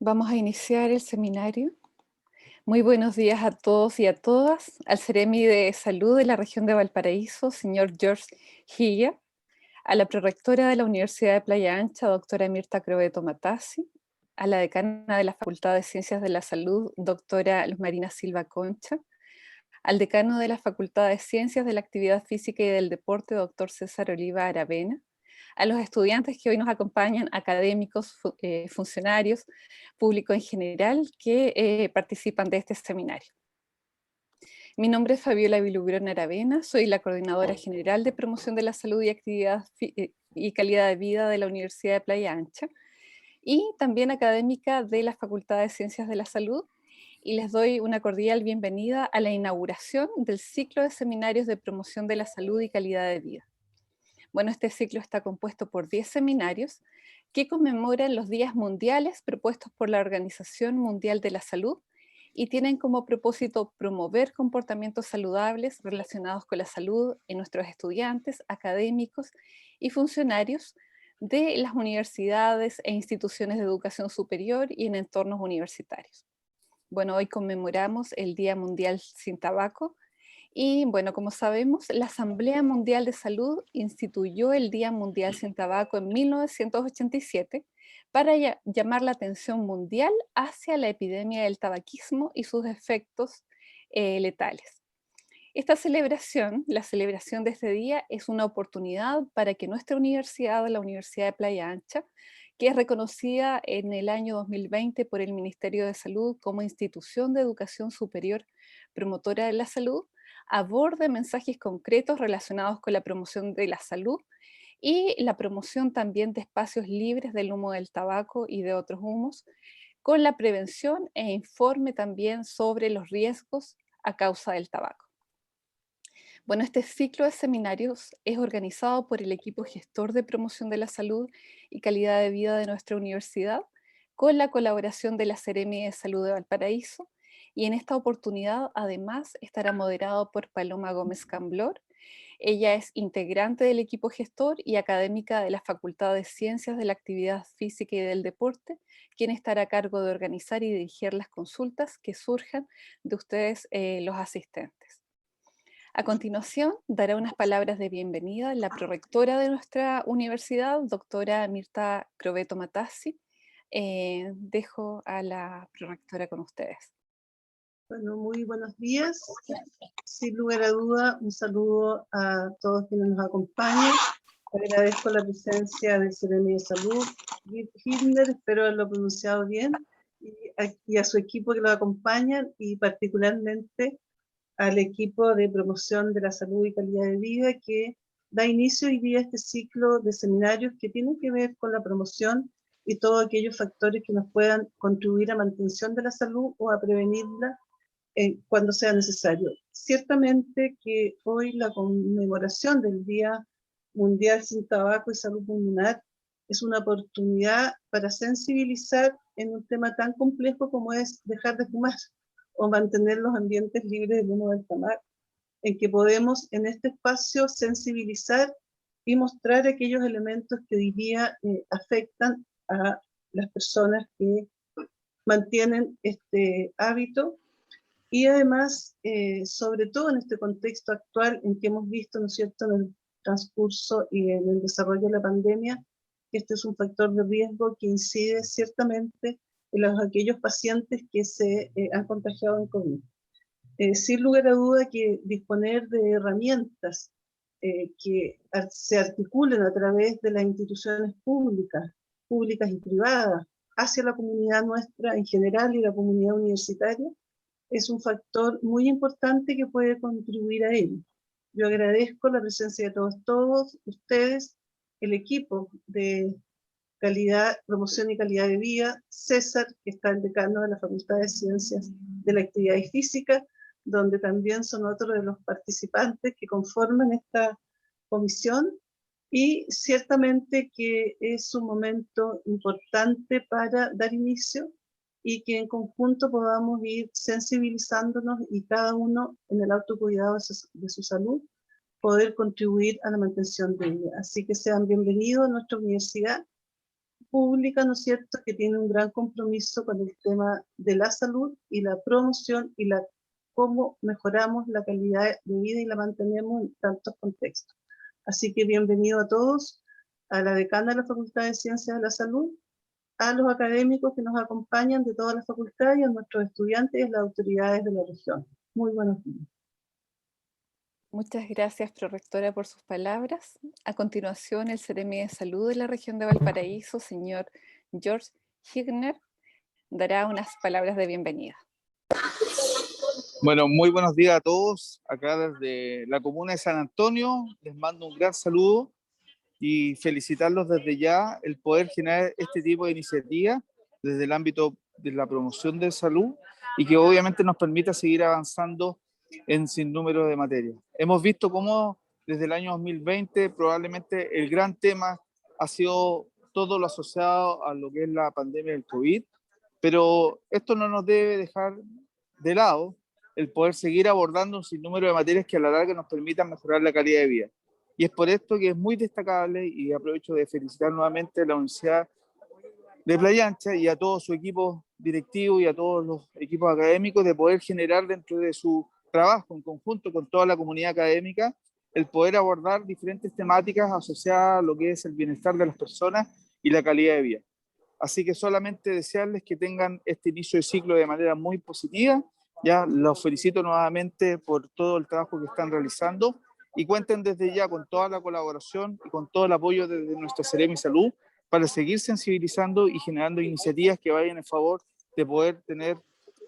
Vamos a iniciar el seminario. Muy buenos días a todos y a todas. Al Seremi de Salud de la región de Valparaíso, señor George Higa. A la prorectora de la Universidad de Playa Ancha, doctora Mirta Crobeto Matassi. A la decana de la Facultad de Ciencias de la Salud, doctora Luz Marina Silva Concha. Al decano de la Facultad de Ciencias de la Actividad Física y del Deporte, doctor César Oliva Aravena. A los estudiantes que hoy nos acompañan, académicos, funcionarios, público en general que participan de este seminario. Mi nombre es Fabiola Vilugrón Aravena, soy la Coordinadora General de Promoción de la Salud y Actividad y Calidad de Vida de la Universidad de Playa Ancha y también académica de la Facultad de Ciencias de la Salud, y les doy una cordial bienvenida a la inauguración del ciclo de seminarios de promoción de la salud y calidad de vida. Bueno, este ciclo está compuesto por 10 seminarios que conmemoran los días mundiales propuestos por la Organización Mundial de la Salud y tienen como propósito promover comportamientos saludables relacionados con la salud en nuestros estudiantes, académicos y funcionarios de las universidades e instituciones de educación superior y en entornos universitarios. Bueno, hoy conmemoramos el Día Mundial sin Tabaco. Y bueno, como sabemos, la Asamblea Mundial de Salud instituyó el Día Mundial sin Tabaco en 1987 para llamar la atención mundial hacia la epidemia del tabaquismo y sus efectos letales. Esta celebración, la celebración de este día, es una oportunidad para que nuestra universidad, la Universidad de Playa Ancha, que es reconocida en el año 2020 por el Ministerio de Salud como institución de educación superior promotora de la salud, aborde mensajes concretos relacionados con la promoción de la salud y la promoción también de espacios libres del humo del tabaco y de otros humos, con la prevención e informe también sobre los riesgos a causa del tabaco. Bueno, este ciclo de seminarios es organizado por el equipo gestor de promoción de la salud y calidad de vida de nuestra universidad, con la colaboración de la Seremi de Salud de Valparaíso, y en esta oportunidad además estará moderado por Paloma Gómez Camblor. Ella es integrante del equipo gestor y académica de la Facultad de Ciencias de la Actividad Física y del Deporte, quien estará a cargo de organizar y dirigir las consultas que surjan de ustedes, los asistentes. A continuación, dará unas palabras de bienvenida la prorectora de nuestra universidad, doctora Mirta Crobeto Matassi. Dejo a la prorectora con ustedes. Bueno, muy buenos días. Sin lugar a duda, un saludo a todos quienes nos acompañan. Agradezco la presencia del Seremi de Salud, Hitler, espero haberlo pronunciado bien, y a su equipo que lo acompañan, y particularmente al equipo de promoción de la salud y calidad de vida que da inicio hoy día a este ciclo de seminarios que tienen que ver con la promoción y todos aquellos factores que nos puedan contribuir a mantención de la salud o a prevenirla cuando sea necesario. Ciertamente que hoy la conmemoración del Día Mundial sin Tabaco y Salud Pulmonar es una oportunidad para sensibilizar en un tema tan complejo como es dejar de fumar o mantener los ambientes libres del humo del tabaco, en que podemos en este espacio sensibilizar y mostrar aquellos elementos que hoy día afectan a las personas que mantienen este hábito. Y además, sobre todo en este contexto actual en que hemos visto, ¿no es cierto?, en el transcurso y en el desarrollo de la pandemia, que este es un factor de riesgo que incide ciertamente en aquellos pacientes que se han contagiado en COVID. Sin lugar a duda que disponer de herramientas que se articulen a través de las instituciones públicas y privadas, hacia la comunidad nuestra en general y la comunidad universitaria, es un factor muy importante que puede contribuir a ello. Yo agradezco la presencia de todos ustedes, el equipo de calidad, promoción y calidad de vida, César, que está el decano de la Facultad de Ciencias de la Actividad y Física, donde también son otros de los participantes que conforman esta comisión, y ciertamente que es un momento importante para dar inicio y que en conjunto podamos ir sensibilizándonos y cada uno en el autocuidado de su salud poder contribuir a la mantención de ella. Así que sean bienvenidos a nuestra universidad pública, ¿no es cierto?, que tiene un gran compromiso con el tema de la salud y la promoción y cómo mejoramos la calidad de vida y la mantenemos en tantos contextos. Así que bienvenido a todos, a la decana de la Facultad de Ciencias de la Salud, a los académicos que nos acompañan de todas las facultades, y a nuestros estudiantes y a las autoridades de la región. Muy buenos días. Muchas gracias, prorectora, por sus palabras. A continuación, el Seremi de Salud de la región de Valparaíso, señor George Higner, dará unas palabras de bienvenida. Bueno, muy buenos días a todos. Acá desde la comuna de San Antonio les mando un gran saludo y felicitarlos desde ya el poder generar este tipo de iniciativas desde el ámbito de la promoción de salud y que obviamente nos permita seguir avanzando en sinnúmero de materias. Hemos visto cómo desde el año 2020 probablemente el gran tema ha sido todo lo asociado a lo que es la pandemia del COVID, pero esto no nos debe dejar de lado el poder seguir abordando un sinnúmero de materias que a la larga nos permitan mejorar la calidad de vida. Y es por esto que es muy destacable, y aprovecho de felicitar nuevamente a la Universidad de Playa Ancha y a todo su equipo directivo y a todos los equipos académicos de poder generar dentro de su trabajo en conjunto con toda la comunidad académica el poder abordar diferentes temáticas asociadas a lo que es el bienestar de las personas y la calidad de vida. Así que solamente desearles que tengan este inicio de ciclo de manera muy positiva. Ya los felicito nuevamente por todo el trabajo que están realizando y cuenten desde ya con toda la colaboración y con todo el apoyo desde nuestra Seremi Salud para seguir sensibilizando y generando iniciativas que vayan en favor de poder tener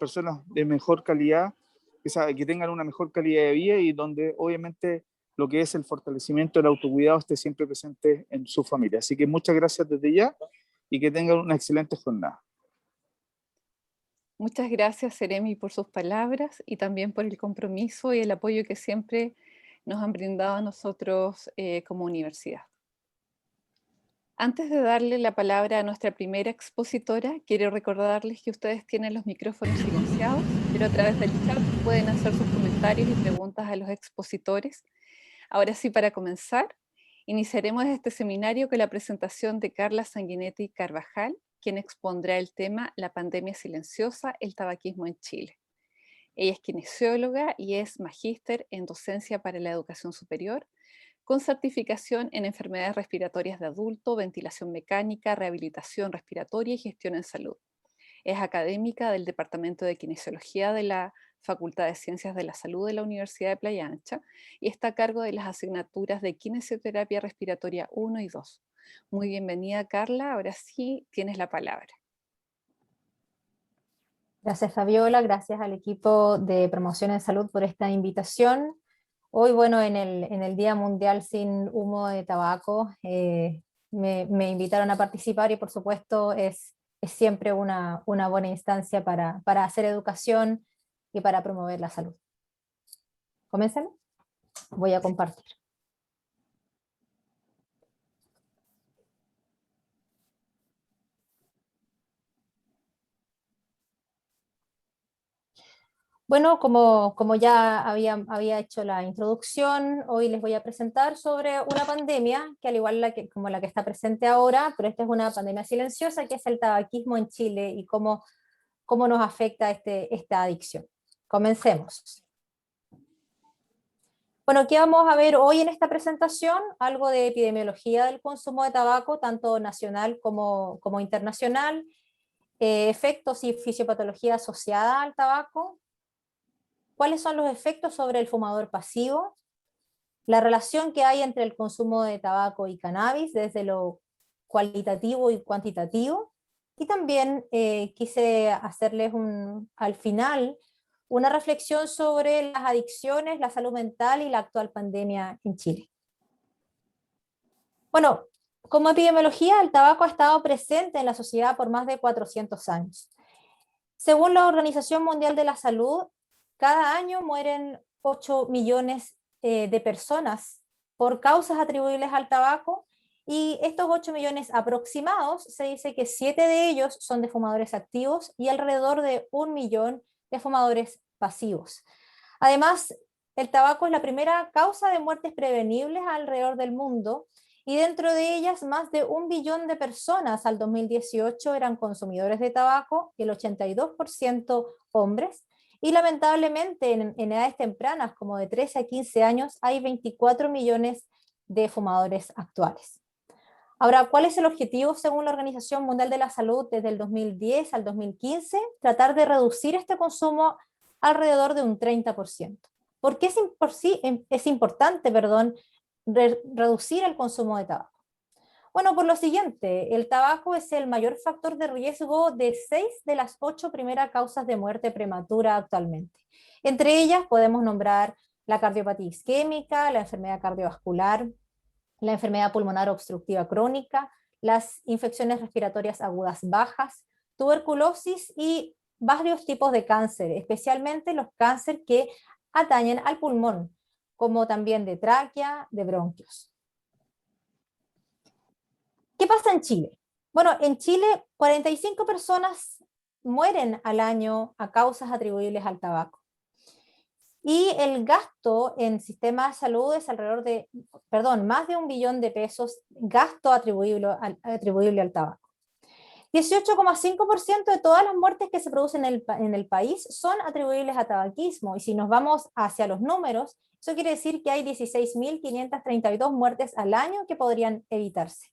personas de mejor calidad, que tengan una mejor calidad de vida y donde obviamente lo que es el fortalecimiento del autocuidado esté siempre presente en su familia. Así que muchas gracias desde ya y que tengan una excelente jornada. Muchas gracias, Seremi, por sus palabras y también por el compromiso y el apoyo que siempre nos han brindado a nosotros como universidad. Antes de darle la palabra a nuestra primera expositora, quiero recordarles que ustedes tienen los micrófonos silenciados, pero a través del chat pueden hacer sus comentarios y preguntas a los expositores. Ahora sí, para comenzar, iniciaremos este seminario con la presentación de Carla Sanguinetti Carvajal, quien expondrá el tema La pandemia silenciosa, el tabaquismo en Chile. Ella es kinesióloga y es magíster en docencia para la educación superior, con certificación en enfermedades respiratorias de adulto, ventilación mecánica, rehabilitación respiratoria y gestión en salud. Es académica del Departamento de Kinesiología de la Facultad de Ciencias de la Salud de la Universidad de Playa Ancha y está a cargo de las asignaturas de Kinesioterapia Respiratoria 1 y 2. Muy bienvenida, Carla. Ahora sí, tienes la palabra. Gracias, Fabiola. Gracias al equipo de Promoción en Salud por esta invitación. Hoy, bueno, en el Día Mundial sin Humo de Tabaco, me invitaron a participar y por supuesto es siempre una buena instancia para hacer educación y para promover la salud. ¿Comencemos? Voy a compartir. Bueno, como ya había hecho la introducción, hoy les voy a presentar sobre una pandemia que al igual como la que está presente ahora, pero esta es una pandemia silenciosa, que es el tabaquismo en Chile y cómo nos afecta esta adicción. Comencemos. Bueno, ¿qué vamos a ver hoy en esta presentación? Algo de epidemiología del consumo de tabaco, tanto nacional como internacional, efectos y fisiopatología asociada al tabaco, cuáles son los efectos sobre el fumador pasivo, la relación que hay entre el consumo de tabaco y cannabis desde lo cualitativo y cuantitativo, y también quise hacerles al final una reflexión sobre las adicciones, la salud mental y la actual pandemia en Chile. Bueno, como epidemiología, el tabaco ha estado presente en la sociedad por más de 400 años. Según la Organización Mundial de la Salud, cada año mueren 8 millones de personas por causas atribuibles al tabaco, y estos 8 millones aproximados se dice que 7 de ellos son de fumadores activos y alrededor de 1 millón de fumadores pasivos. Además, el tabaco es la primera causa de muertes prevenibles alrededor del mundo y dentro de ellas más de 1 billón de personas al 2018 eran consumidores de tabaco, el 82% hombres, y lamentablemente en edades tempranas, como de 13 a 15 años, hay 24 millones de fumadores actuales. Ahora, ¿cuál es el objetivo según la Organización Mundial de la Salud desde el 2010 al 2015? Tratar de reducir este consumo alrededor de un 30%. ¿Por qué es importante, reducir el consumo de tabaco? Bueno, por lo siguiente, el tabaco es el mayor factor de riesgo de 6 de las 8 primeras causas de muerte prematura actualmente. Entre ellas podemos nombrar la cardiopatía isquémica, la enfermedad cardiovascular, la enfermedad pulmonar obstructiva crónica, las infecciones respiratorias agudas bajas, tuberculosis y varios tipos de cáncer, especialmente los cánceres que atañen al pulmón, como también de tráquea, de bronquios. ¿Qué pasa en Chile? Bueno, en Chile 45 personas mueren al año a causas atribuibles al tabaco. Y el gasto en sistema de salud es alrededor de, más de 1 billón de pesos gasto atribuible al tabaco. 18,5% de todas las muertes que se producen en el país son atribuibles a tabaquismo. Y si nos vamos hacia los números, eso quiere decir que hay 16.532 muertes al año que podrían evitarse.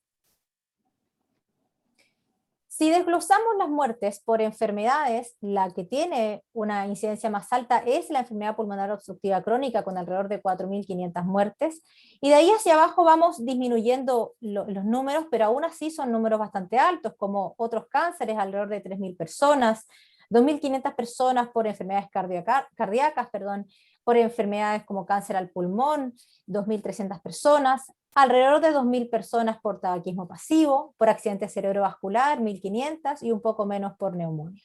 Si desglosamos las muertes por enfermedades, la que tiene una incidencia más alta es la enfermedad pulmonar obstructiva crónica, con alrededor de 4.500 muertes, y de ahí hacia abajo vamos disminuyendo los números, pero aún así son números bastante altos, como otros cánceres, alrededor de 3.000 personas, 2.500 personas por enfermedades cardíacas, por enfermedades como cáncer al pulmón, 2.300 personas, alrededor de 2.000 personas por tabaquismo pasivo, por accidente cerebrovascular, 1.500 y un poco menos por neumonía.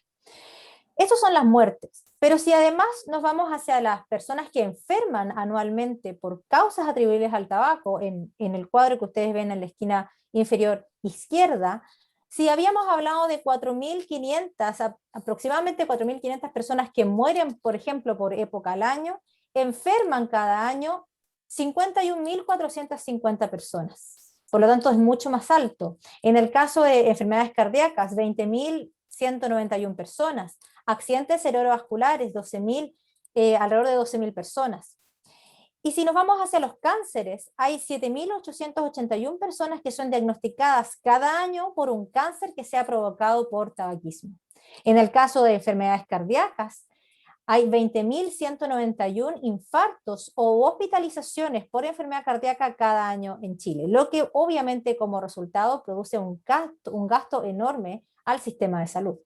Estas son las muertes, pero si además nos vamos hacia las personas que enferman anualmente por causas atribuibles al tabaco, en el cuadro que ustedes ven en la esquina inferior izquierda, si habíamos hablado de 4.500, aproximadamente 4.500 personas que mueren, por ejemplo, por época al año, enferman cada año 51.450 personas. Por lo tanto, es mucho más alto. En el caso de enfermedades cardíacas, 20.191 personas. Accidentes cerebrovasculares, alrededor de 12.000 personas. Y si nos vamos hacia los cánceres, hay 7.881 personas que son diagnosticadas cada año por un cáncer que sea provocado por tabaquismo. En el caso de enfermedades cardíacas, hay 20.191 infartos o hospitalizaciones por enfermedad cardíaca cada año en Chile, lo que obviamente como resultado produce un gasto enorme al sistema de salud.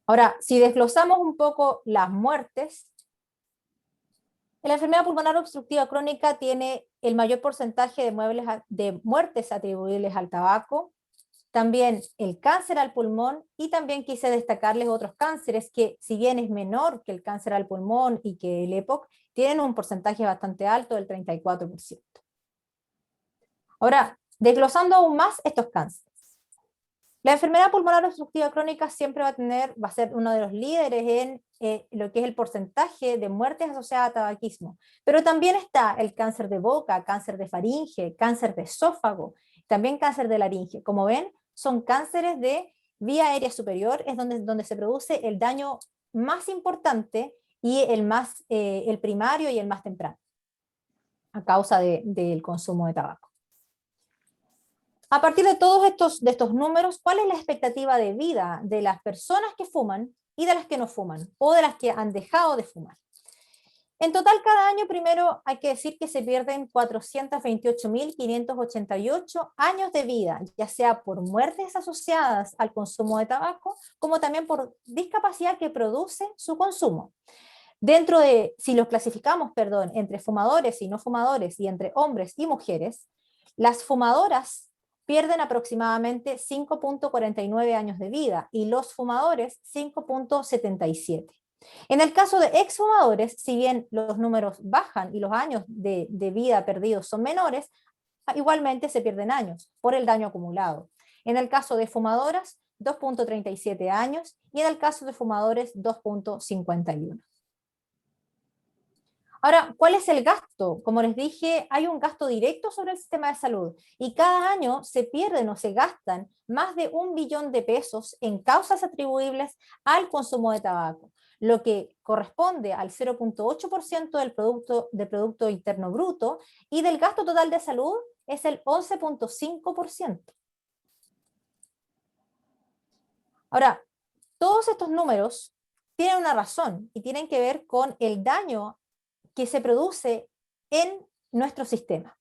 Ahora, si desglosamos un poco las muertes, la enfermedad pulmonar obstructiva crónica tiene el mayor porcentaje de muertes atribuibles al tabaco, también el cáncer al pulmón, y también quise destacarles otros cánceres que, si bien es menor que el cáncer al pulmón y que el EPOC, tienen un porcentaje bastante alto del 34%. Ahora, desglosando aún más estos cánceres. La enfermedad pulmonar obstructiva crónica siempre va a ser uno de los líderes en lo que es el porcentaje de muertes asociadas a tabaquismo, pero también está el cáncer de boca, cáncer de faringe, cáncer de esófago, también cáncer de laringe. Como ven, son cánceres de vía aérea superior, es donde se produce el daño más importante y el primario y el más temprano, a causa del consumo de tabaco. A partir de todos estos números, ¿cuál es la expectativa de vida de las personas que fuman y de las que no fuman, o de las que han dejado de fumar? En total, cada año, primero hay que decir que se pierden 428.588 años de vida, ya sea por muertes asociadas al consumo de tabaco, como también por discapacidad que produce su consumo. Si los clasificamos, entre fumadores y no fumadores, y entre hombres y mujeres, las fumadoras pierden aproximadamente 5.49 años de vida y los fumadores 5.77. En el caso de exfumadores, si bien los números bajan y los años de vida perdidos son menores, igualmente se pierden años por el daño acumulado. En el caso de fumadoras, 2.37 años, y en el caso de fumadores, 2.51. Ahora, ¿cuál es el gasto? Como les dije, hay un gasto directo sobre el sistema de salud y cada año se pierden o se gastan más de 1 billón de pesos en causas atribuibles al consumo de tabaco, lo que corresponde al 0,8% del Producto Interno Bruto, y del gasto total de salud es el 11,5%. Ahora, todos estos números tienen una razón y tienen que ver con el daño que se produce en nuestro sistema,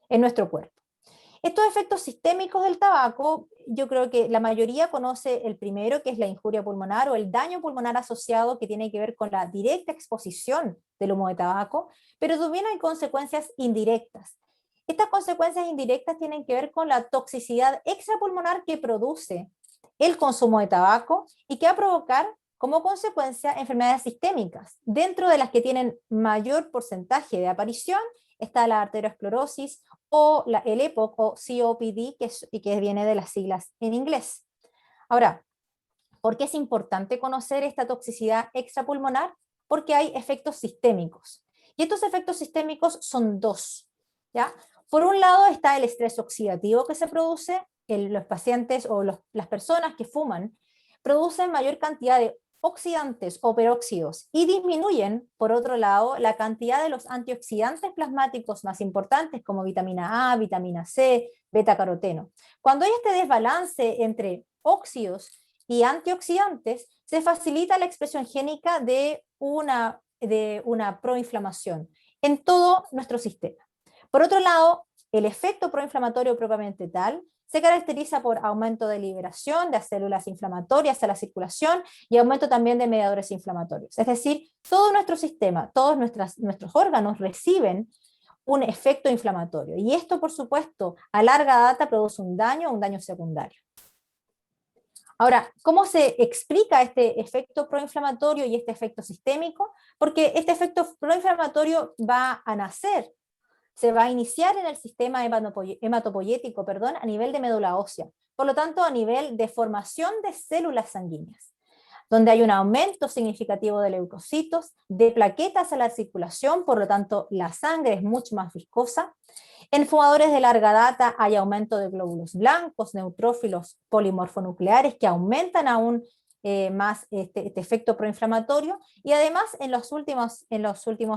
en nuestro cuerpo. Estos efectos sistémicos del tabaco, yo creo que la mayoría conoce el primero, que es la injuria pulmonar o el daño pulmonar asociado, que tiene que ver con la directa exposición del humo de tabaco, pero también hay consecuencias indirectas. Estas consecuencias indirectas tienen que ver con la toxicidad extrapulmonar que produce el consumo de tabaco y que va a provocar como consecuencia enfermedades sistémicas, dentro de las que tienen mayor porcentaje de aparición está la arteriosclerosis o el EPOC o COPD, que viene de las siglas en inglés. Ahora, ¿por qué es importante conocer esta toxicidad extrapulmonar? Porque hay efectos sistémicos. Y estos efectos sistémicos son dos, ¿ya? Por un lado está el estrés oxidativo que se produce en los pacientes o las personas que fuman, producen mayor cantidad de oxidantes o peróxidos y disminuyen, por otro lado, la cantidad de los antioxidantes plasmáticos más importantes como vitamina A, vitamina C, beta-caroteno. Cuando hay este desbalance entre óxidos y antioxidantes, se facilita la expresión génica de una proinflamación en todo nuestro sistema. Por otro lado, el efecto proinflamatorio propiamente tal se caracteriza por aumento de liberación de células inflamatorias a la circulación y aumento también de mediadores inflamatorios. Es decir, todo nuestro sistema, todos nuestros órganos reciben un efecto inflamatorio. Y esto, por supuesto, a larga data produce un daño secundario. Ahora, ¿cómo se explica este efecto proinflamatorio y este efecto sistémico? Porque este efecto proinflamatorio va a nacer, se va a iniciar en el sistema hematopoyético, a nivel de médula ósea, por lo tanto a nivel de formación de células sanguíneas, donde hay un aumento significativo de leucocitos, de plaquetas a la circulación, por lo tanto la sangre es mucho más viscosa. En fumadores de larga data hay aumento de glóbulos blancos, neutrófilos polimorfonucleares que aumentan aún más este efecto proinflamatorio, y además en los últimos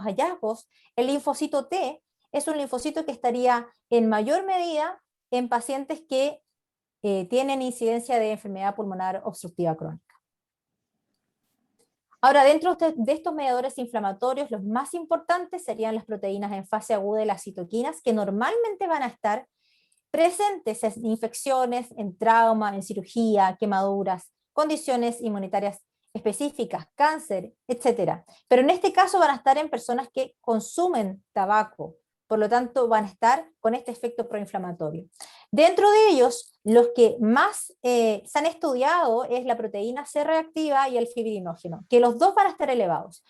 hallazgos, el linfocito T es un linfocito que estaría en mayor medida en pacientes que tienen incidencia de enfermedad pulmonar obstructiva crónica. Ahora, dentro de estos mediadores inflamatorios, los más importantes serían las proteínas en fase aguda y las citoquinas, que normalmente van a estar presentes en infecciones, en trauma, en cirugía, quemaduras, condiciones inmunitarias específicas, cáncer, etc. Pero en este caso van a estar en personas que consumen tabaco, por lo tanto van a estar con este efecto proinflamatorio. Dentro de ellos, los que más se han estudiado es la proteína C reactiva y el fibrinógeno, que los dos van a estar elevados.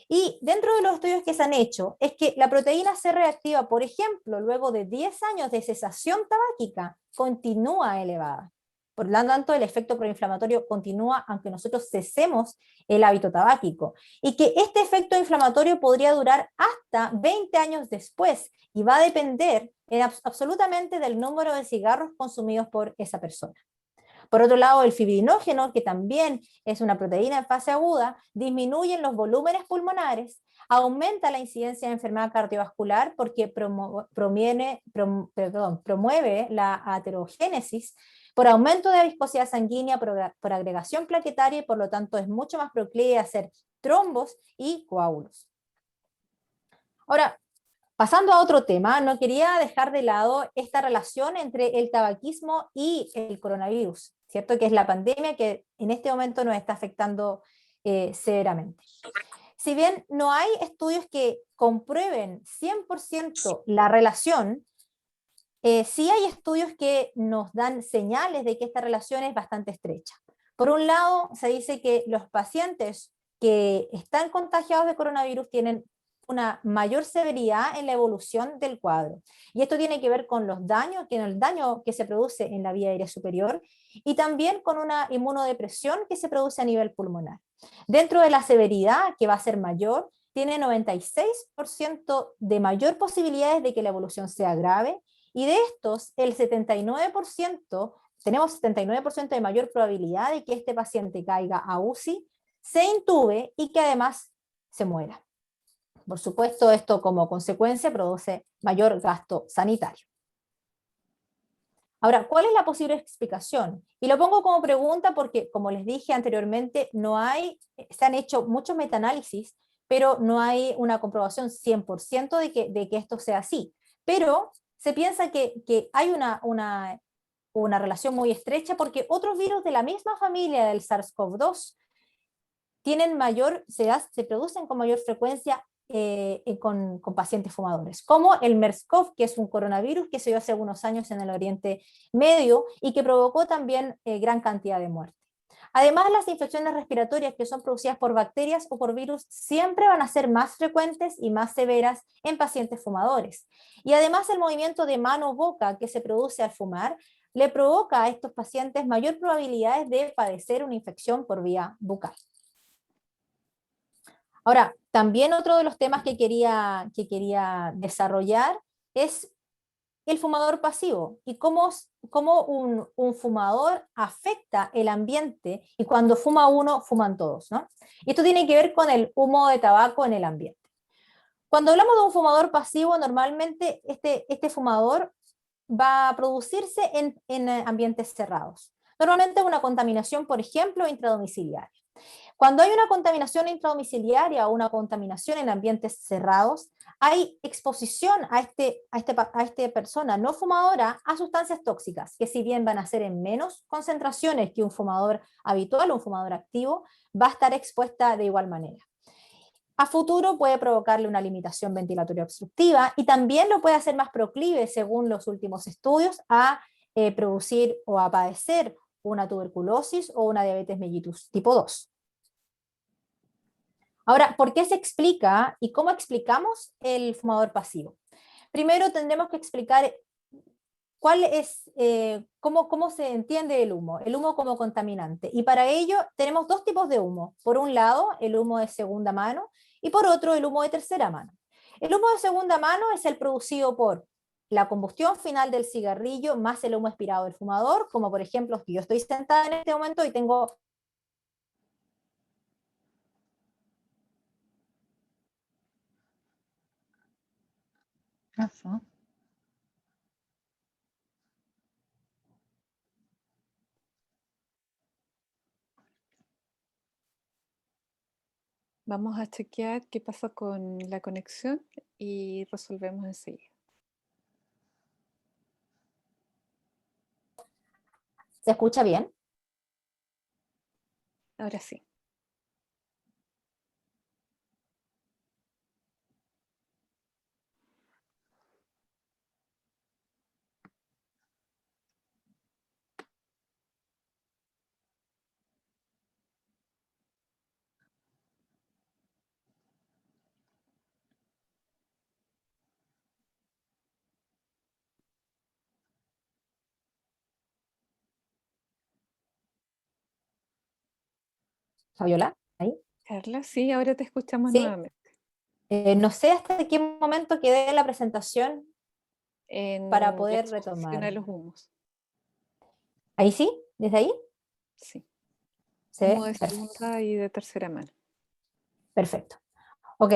Y dentro de los estudios que se han hecho, es que la proteína C reactiva, por ejemplo, luego de 10 años de cesación tabáquica, continúa elevada. Por lo tanto, el efecto proinflamatorio continúa aunque nosotros cesemos el hábito tabáquico. Y que este efecto inflamatorio podría durar hasta 20 años después y va a depender absolutamente del número de cigarros consumidos por esa persona. Por otro lado, el fibrinógeno, que también es una proteína en fase aguda, disminuye los volúmenes pulmonares, aumenta la incidencia de enfermedad cardiovascular porque promueve la aterogénesis, por aumento de la viscosidad sanguínea, por agregación plaquetaria, y por lo tanto es mucho más proclive a hacer trombos y coágulos. Ahora, pasando a otro tema, no quería dejar de lado esta relación entre el tabaquismo y el coronavirus, ¿cierto? Que es la pandemia que en este momento nos está afectando severamente. Si bien no hay estudios que comprueben 100% la relación, sí hay estudios que nos dan señales de que esta relación es bastante estrecha. Por un lado, se dice que los pacientes que están contagiados de coronavirus tienen una mayor severidad en la evolución del cuadro. Y esto tiene que ver con el daño que se produce en la vía aérea superior y también con una inmunodepresión que se produce a nivel pulmonar. Dentro de la severidad, que va a ser mayor, tiene 96% de mayor posibilidades de que la evolución sea grave, y de estos, el 79%, tenemos 79% de mayor probabilidad de que este paciente caiga a UCI, se intube y que además se muera. Por supuesto, esto como consecuencia produce mayor gasto sanitario. Ahora, ¿cuál es la posible explicación? Y lo pongo como pregunta porque, como les dije anteriormente, se han hecho muchos metaanálisis, pero no hay una comprobación 100% de que esto sea así. Pero se piensa que hay una relación muy estrecha porque otros virus de la misma familia del SARS-CoV-2 se producen con mayor frecuencia con pacientes fumadores, como el MERS-CoV, que es un coronavirus que se dio hace algunos años en el Oriente Medio y que provocó también gran cantidad de muerte. Además, las infecciones respiratorias que son producidas por bacterias o por virus siempre van a ser más frecuentes y más severas en pacientes fumadores. Y además el movimiento de mano-boca que se produce al fumar le provoca a estos pacientes mayor probabilidades de padecer una infección por vía bucal. Ahora, también otro de los temas que quería desarrollar es el fumador pasivo y cómo un fumador afecta el ambiente, y cuando fuma uno, fuman todos, ¿no? Y esto tiene que ver con el humo de tabaco en el ambiente. Cuando hablamos de un fumador pasivo, normalmente este fumador va a producirse en ambientes cerrados. Normalmente es una contaminación, por ejemplo, intradomiciliaria. Cuando hay una contaminación intradomiciliaria o una contaminación en ambientes cerrados, hay exposición a esta persona no fumadora a sustancias tóxicas, que si bien van a ser en menos concentraciones que un fumador habitual o un fumador activo, va a estar expuesta de igual manera. A futuro puede provocarle una limitación ventilatoria obstructiva y también lo puede hacer más proclive, según los últimos estudios, a producir o a padecer una tuberculosis o una diabetes mellitus tipo 2. Ahora, ¿por qué se explica y cómo explicamos el fumador pasivo? Primero tendremos que explicar cómo se entiende el humo como contaminante. Y para ello tenemos dos tipos de humo. Por un lado, el humo de segunda mano y por otro, el humo de tercera mano. El humo de segunda mano es el producido por la combustión final del cigarrillo más el humo expirado del fumador, como por ejemplo, si yo estoy sentada en este momento y tengo... Ajá. Vamos a chequear qué pasa con la conexión y resolvemos enseguida. ¿Se escucha bien? Ahora sí. Fabiola, ¿ahí? Carla, sí, ahora te escuchamos Sí. nuevamente. No sé hasta qué momento quedé en la presentación para En la poder exposición retomar. a los humos. ¿Ahí sí? ¿Desde ahí? Sí. ¿Se Humo ve? de segunda y de tercera mano. Perfecto. Ok.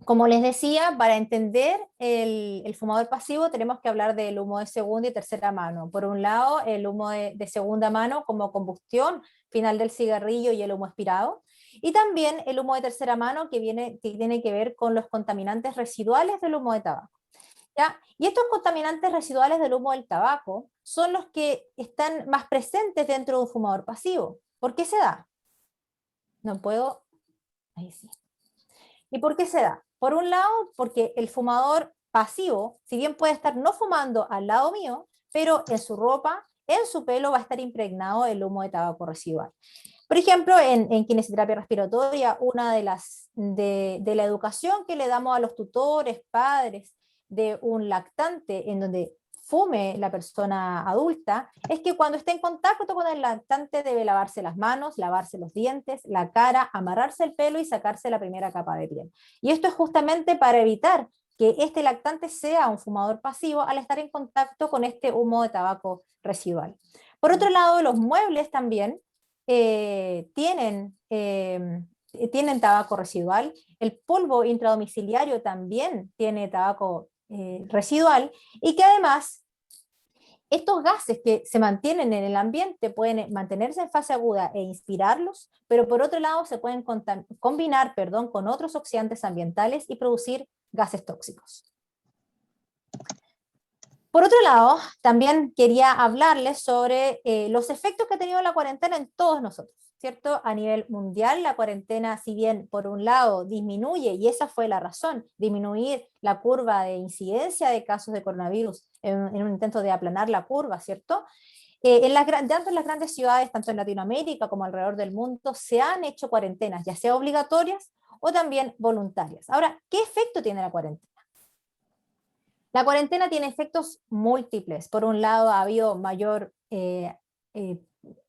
Como les decía, para entender el fumador pasivo tenemos que hablar del humo de segunda y tercera mano. Por un lado, el humo de segunda mano como combustión final del cigarrillo y el humo expirado. Y también el humo de tercera mano que tiene que ver con los contaminantes residuales del humo de tabaco. ¿Ya? Y estos contaminantes residuales del humo del tabaco son los que están más presentes dentro de un fumador pasivo. ¿Por qué se da? No puedo... Ahí sí. ¿Y por qué se da? Por un lado, porque el fumador pasivo, si bien puede estar no fumando al lado mío, pero en su ropa, en su pelo va a estar impregnado el humo de tabaco residual. Por ejemplo, en kinesioterapia respiratoria, una de la educación que le damos a los tutores, padres de un lactante, en donde fume la persona adulta es que cuando esté en contacto con el lactante debe lavarse las manos, lavarse los dientes, la cara, amarrarse el pelo y sacarse la primera capa de piel. Y esto es justamente para evitar que este lactante sea un fumador pasivo al estar en contacto con este humo de tabaco residual. Por otro lado, los muebles también tienen tabaco residual. El polvo intradomiciliario también tiene tabaco residual, y que además estos gases que se mantienen en el ambiente pueden mantenerse en fase aguda e inspirarlos, pero por otro lado se pueden combinar con otros oxidantes ambientales y producir gases tóxicos. Por otro lado, también quería hablarles sobre los efectos que ha tenido la cuarentena en todos nosotros, ¿cierto? A nivel mundial, la cuarentena, si bien por un lado disminuye, y esa fue la razón, disminuir la curva de incidencia de casos de coronavirus en un intento de aplanar la curva, ¿cierto? Tanto en las grandes ciudades, tanto en Latinoamérica como alrededor del mundo, se han hecho cuarentenas, ya sea obligatorias o también voluntarias. Ahora, ¿qué efecto tiene la cuarentena? La cuarentena tiene efectos múltiples. Por un lado, ha habido mayor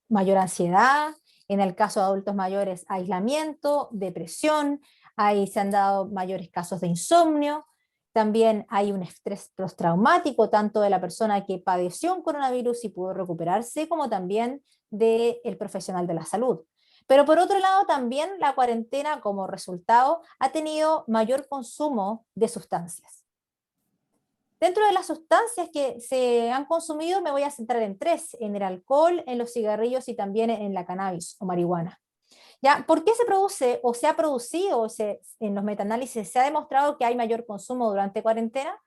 ansiedad, en el caso de adultos mayores, aislamiento, depresión, ahí se han dado mayores casos de insomnio, también hay un estrés postraumático, tanto de la persona que padeció un coronavirus y pudo recuperarse, como también del profesional de la salud. Pero por otro lado, también la cuarentena como resultado ha tenido mayor consumo de sustancias. Dentro de las sustancias que se han consumido me voy a centrar en tres: en el alcohol, en los cigarrillos y también en la cannabis o marihuana. ¿Ya? ¿Por qué se produce o se ha producido en los metaanálisis se ha demostrado que hay mayor consumo durante cuarentena?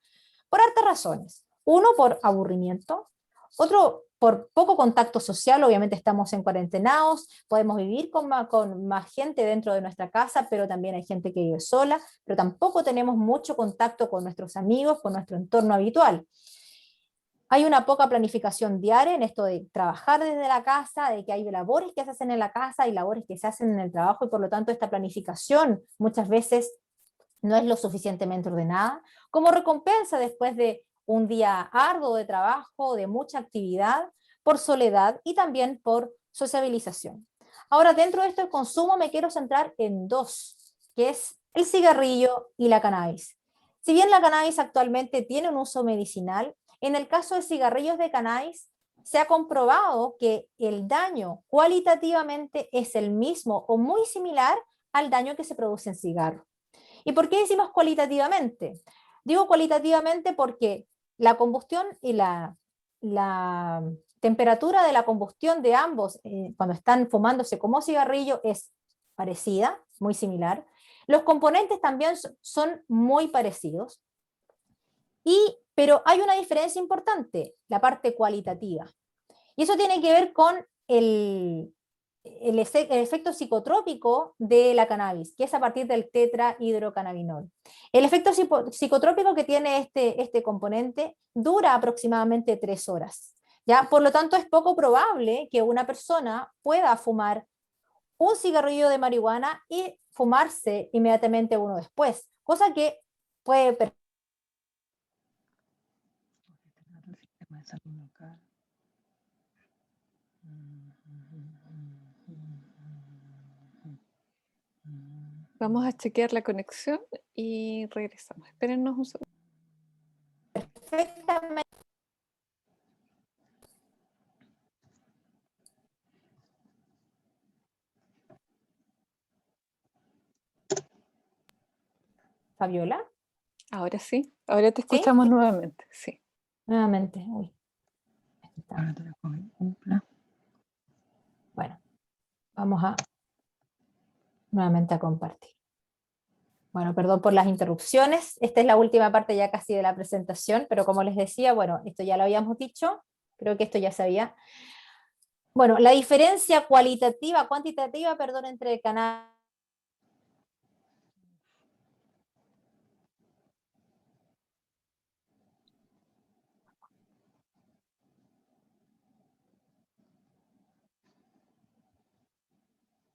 Por hartas razones. Uno, por aburrimiento. Otro, por poco contacto social. Obviamente estamos en cuarentenados, podemos vivir con más gente dentro de nuestra casa, pero también hay gente que vive sola, pero tampoco tenemos mucho contacto con nuestros amigos, con nuestro entorno habitual. Hay una poca planificación diaria en esto de trabajar desde la casa, de que hay labores que se hacen en la casa y labores que se hacen en el trabajo, y por lo tanto esta planificación muchas veces no es lo suficientemente ordenada. Como recompensa después de un día arduo de trabajo, de mucha actividad, por soledad y también por sociabilización. Ahora, dentro de este consumo me quiero centrar en dos, que es el cigarrillo y la cannabis. Si bien la cannabis actualmente tiene un uso medicinal, en el caso de cigarrillos de cannabis se ha comprobado que el daño cualitativamente es el mismo o muy similar al daño que se produce en cigarro. ¿Y por qué decimos cualitativamente? Digo cualitativamente porque la combustión y la temperatura de la combustión de ambos cuando están fumándose como cigarrillo es parecida, muy similar. Los componentes también son muy parecidos, pero hay una diferencia importante, la parte cualitativa. Y eso tiene que ver con el efecto psicotrópico de la cannabis, que es a partir del tetrahidrocannabinol. El efecto psicotrópico que tiene este componente dura aproximadamente 3 horas. ¿Ya? Por lo tanto, es poco probable que una persona pueda fumar un cigarrillo de marihuana y fumarse inmediatamente uno después, cosa que puede Vamos a chequear la conexión y regresamos. Espérennos un segundo. perfectamente. Fabiola, Ahora sí, ahora te ¿sí? escuchamos nuevamente, sí. Nuevamente. Uy. Bueno, vamos nuevamente a compartir. Bueno, perdón por las interrupciones. Esta es la última parte ya casi de la presentación, pero como les decía, bueno, esto ya lo habíamos dicho, creo que esto ya sabía. Bueno, la diferencia cuantitativa, perdón, entre el canal.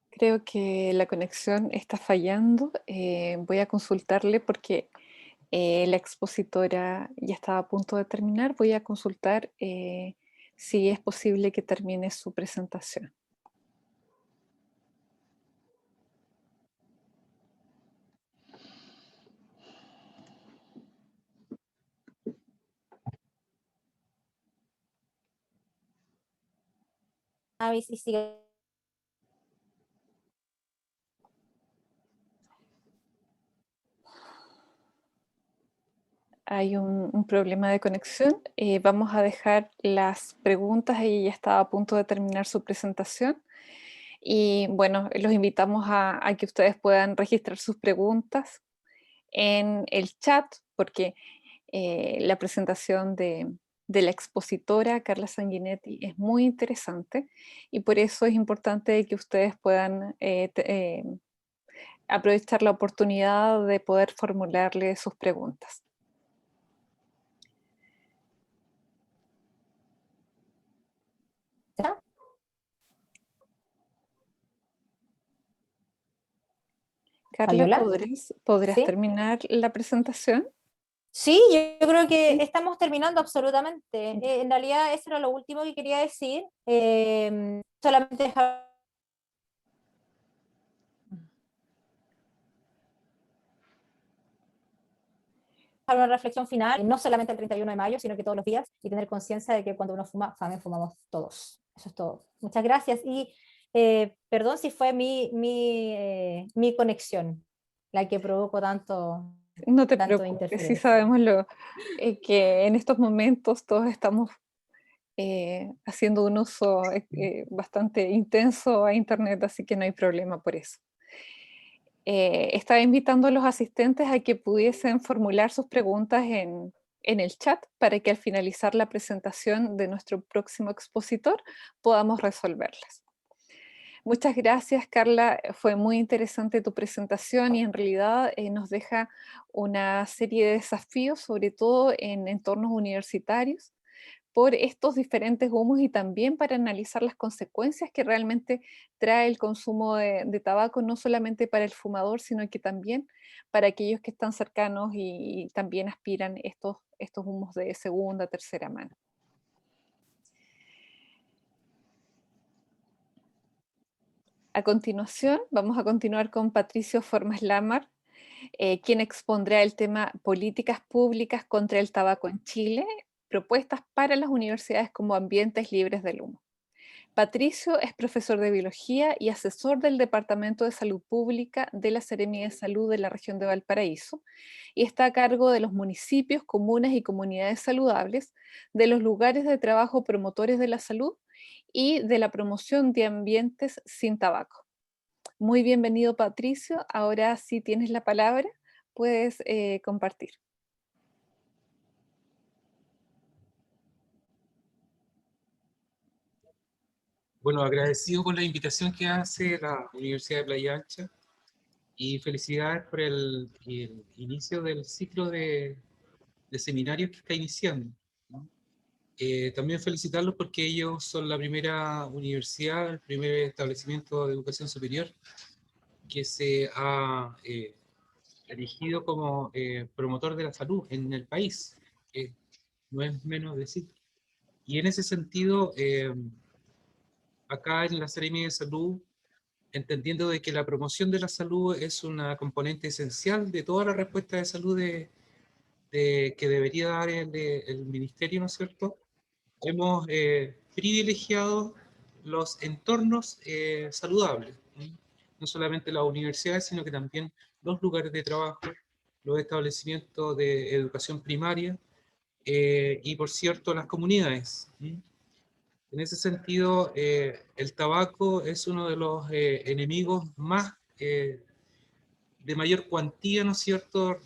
Creo que la conexión está fallando. Voy a consultarle porque La expositora ya estaba a punto de terminar. Voy a consultar si es posible que termine su presentación. A ver si sigue. Hay un problema de conexión. Vamos a dejar las preguntas. Ella ya estaba a punto de terminar su presentación. Y bueno, los invitamos a que ustedes puedan registrar sus preguntas en el chat, porque la presentación de la expositora Carla Sanguinetti es muy interesante y por eso es importante que ustedes puedan aprovechar la oportunidad de poder formularle sus preguntas. ¿Ya? Carla, ¿Fabiola? ¿podrás ¿Sí? terminar la presentación? Sí, yo creo que Sí. estamos terminando absolutamente. En realidad, eso era lo último que quería decir. Solamente dejar una reflexión final, no solamente el 31 de mayo, sino que todos los días, y tener conciencia de que cuando uno fuma, también fumamos todos. Eso es todo. Muchas gracias. Y perdón si fue mi conexión la que provocó No te tanto preocupes, sí interferencia. sabemos que en estos momentos todos estamos haciendo un uso bastante intenso a Internet, así que no hay problema por eso. Estaba invitando a los asistentes a que pudiesen formular sus preguntas en el chat para que al finalizar la presentación de nuestro próximo expositor podamos resolverlas. Muchas gracias, Carla. Fue muy interesante tu presentación y en realidad nos deja una serie de desafíos, sobre todo en entornos universitarios, por estos diferentes humos y también para analizar las consecuencias que realmente trae el consumo de tabaco, no solamente para el fumador, sino que también para aquellos que están cercanos y también aspiran estos humos de segunda, tercera mano. A continuación, vamos a continuar con Patricio Formas Lamar, quien expondrá el tema Políticas Públicas contra el Tabaco en Chile, propuestas para las universidades como ambientes libres del humo. Patricio es profesor de biología y asesor del Departamento de Salud Pública de la Seremia de Salud de la región de Valparaíso y está a cargo de los municipios, comunas y comunidades saludables, de los lugares de trabajo promotores de la salud y de la promoción de ambientes sin tabaco. Muy bienvenido, Patricio. Ahora sí tienes la palabra, puedes compartir. Bueno, agradecido por la invitación que hace la Universidad de Playa Ancha y felicidades por el inicio del ciclo de seminarios que está iniciando, ¿no? También felicitarlos porque ellos son la primera universidad, el primer establecimiento de educación superior que se ha elegido como promotor de la salud en el país, que no es menos decir. Y en ese sentido, acá en la Seremia de Salud, entendiendo de que la promoción de la salud es una componente esencial de toda la respuesta de salud que debería dar el ministerio, ¿no es cierto? Hemos privilegiado los entornos saludables, ¿sí? No solamente las universidades, sino que también los lugares de trabajo, los establecimientos de educación primaria y, por cierto, las comunidades, ¿sí? En ese sentido, el tabaco es uno de los enemigos más de mayor cuantía, ¿no es cierto?,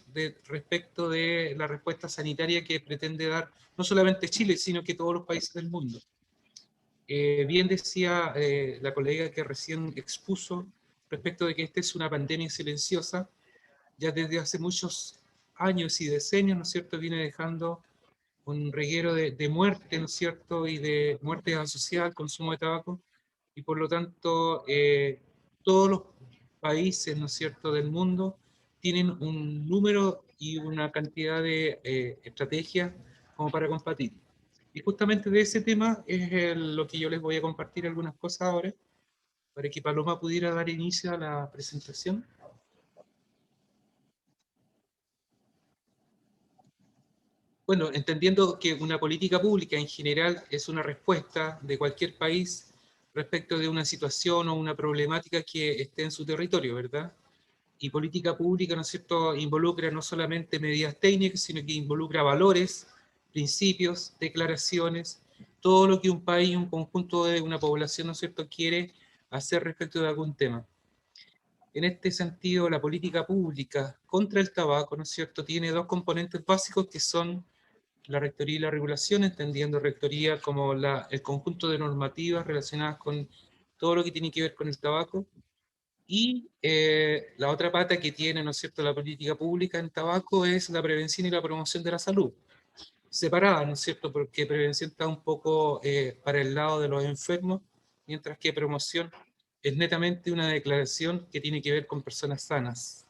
respecto de la respuesta sanitaria que pretende dar no solamente Chile, sino que todos los países del mundo. Bien decía la colega que recién expuso respecto de que esta es una pandemia silenciosa, ya desde hace muchos años y decenios, ¿no es cierto?, viene dejando un reguero de muerte, ¿no es cierto?, y de muerte asociada al consumo de tabaco, y por lo tanto todos los países, ¿no es cierto?, del mundo tienen un número y una cantidad de estrategias como para combatir. Y justamente de ese tema es lo que yo les voy a compartir algunas cosas ahora, para que Paloma pudiera dar inicio a la presentación. Bueno, entendiendo que una política pública en general es una respuesta de cualquier país respecto de una situación o una problemática que esté en su territorio, ¿verdad? Y política pública, ¿no es cierto?, involucra no solamente medidas técnicas, sino que involucra valores, principios, declaraciones, todo lo que un país, un conjunto de una población, ¿no es cierto?, quiere hacer respecto de algún tema. En este sentido, la política pública contra el tabaco, ¿no es cierto?, tiene dos componentes básicos que son la rectoría y la regulación, entendiendo rectoría como el conjunto de normativas relacionadas con todo lo que tiene que ver con el tabaco, y la otra pata que tiene, ¿no es cierto?, la política pública en tabaco es la prevención y la promoción de la salud. Separada, ¿no es cierto?, porque prevención está un poco para el lado de los enfermos, mientras que promoción es netamente una declaración que tiene que ver con personas sanas.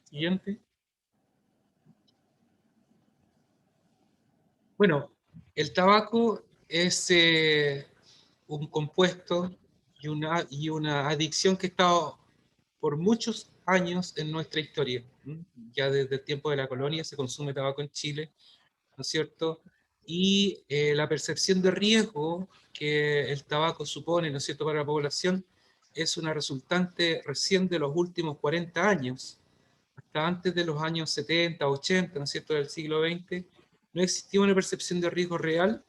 Siguiente. Bueno, el tabaco es un compuesto y una adicción que ha estado por muchos años en nuestra historia. Ya desde el tiempo de la colonia se consume tabaco en Chile, ¿no es cierto? Y la percepción de riesgo que el tabaco supone, ¿no es cierto?, para la población, es una resultante recién de los últimos 40 años. Hasta antes de los años 70, 80, ¿no es cierto?, del siglo XX, no existía una percepción de riesgo real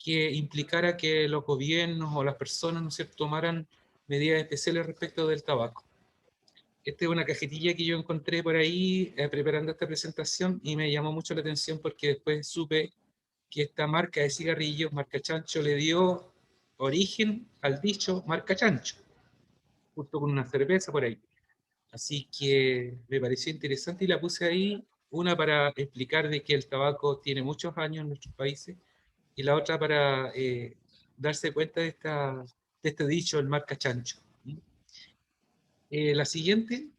que implicara que los gobiernos o las personas, ¿no es cierto?, tomaran medidas especiales respecto del tabaco. Esta es una cajetilla que yo encontré por ahí preparando esta presentación y me llamó mucho la atención porque después supe que esta marca de cigarrillos, marca Chancho, le dio origen al dicho marca Chancho, junto con una cerveza por ahí. Así que me pareció interesante y la puse ahí, una para explicar de que el tabaco tiene muchos años en nuestros países y la otra para darse cuenta de este dicho, el marca Chancho. La siguiente.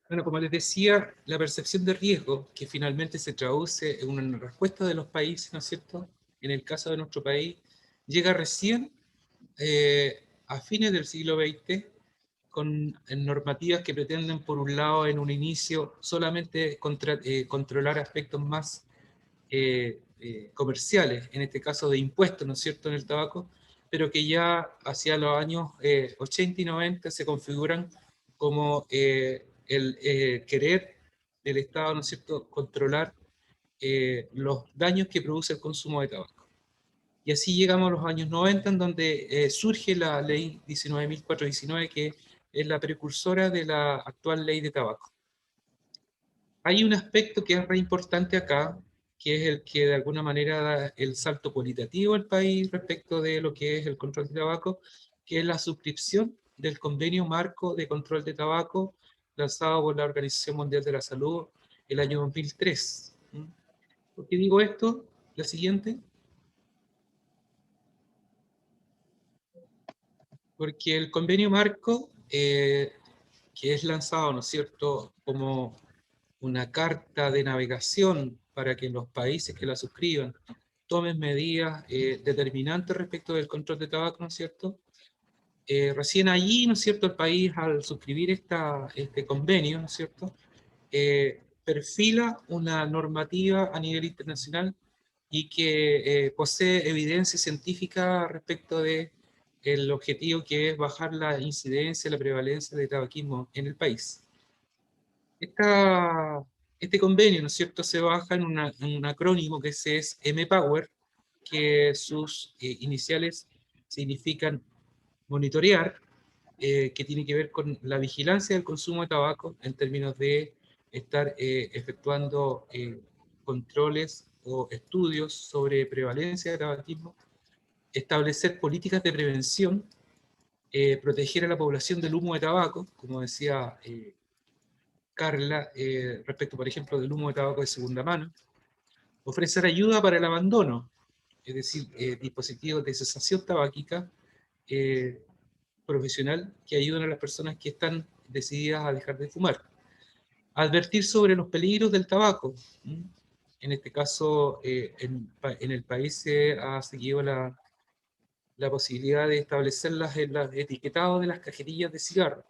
Bueno, como les decía, la percepción de riesgo, que finalmente se traduce en una respuesta de los países, ¿no es cierto? En el caso de nuestro país, llega recién a fines del siglo XX con normativas que pretenden, por un lado, en un inicio, solamente controlar aspectos más comerciales, en este caso de impuestos, ¿no es cierto?, en el tabaco, pero que ya hacia los años 80 y 90 se configuran como el querer del Estado, ¿no es cierto?, controlar los daños que produce el consumo de tabaco. Y así llegamos a los años 90, en donde surge la ley 19.419, que es la precursora de la actual ley de tabaco. Hay un aspecto que es re importante acá, que es el que de alguna manera da el salto cualitativo al país respecto de lo que es el control de tabaco, que es la suscripción del Convenio Marco de Control de Tabaco, lanzado por la Organización Mundial de la Salud el año 2003. ¿Por qué digo esto? La siguiente. Porque el Convenio Marco, que es lanzado, ¿no es cierto?, como una carta de navegación para que los países que la suscriban tomen medidas determinantes respecto del control de tabaco, ¿no es cierto? Recién allí, ¿no es cierto?, el país al suscribir este convenio, ¿no es cierto?, perfila una normativa a nivel internacional y que posee evidencia científica respecto de el objetivo que es bajar la incidencia, la prevalencia de tabaquismo en el país. Este convenio, ¿no es cierto?, se baja en un acrónimo que es M-Power, que sus iniciales significan monitorear, que tiene que ver con la vigilancia del consumo de tabaco en términos de estar efectuando controles o estudios sobre prevalencia de tabaquismo, establecer políticas de prevención, proteger a la población del humo de tabaco, como decía Carla, respecto, por ejemplo, del humo de tabaco de segunda mano, ofrecer ayuda para el abandono, es decir, dispositivos de cesación tabáquica profesional que ayudan a las personas que están decididas a dejar de fumar. Advertir sobre los peligros del tabaco. En este caso, en el país se ha seguido la posibilidad de establecerlas en los etiquetados de las cajetillas de cigarro.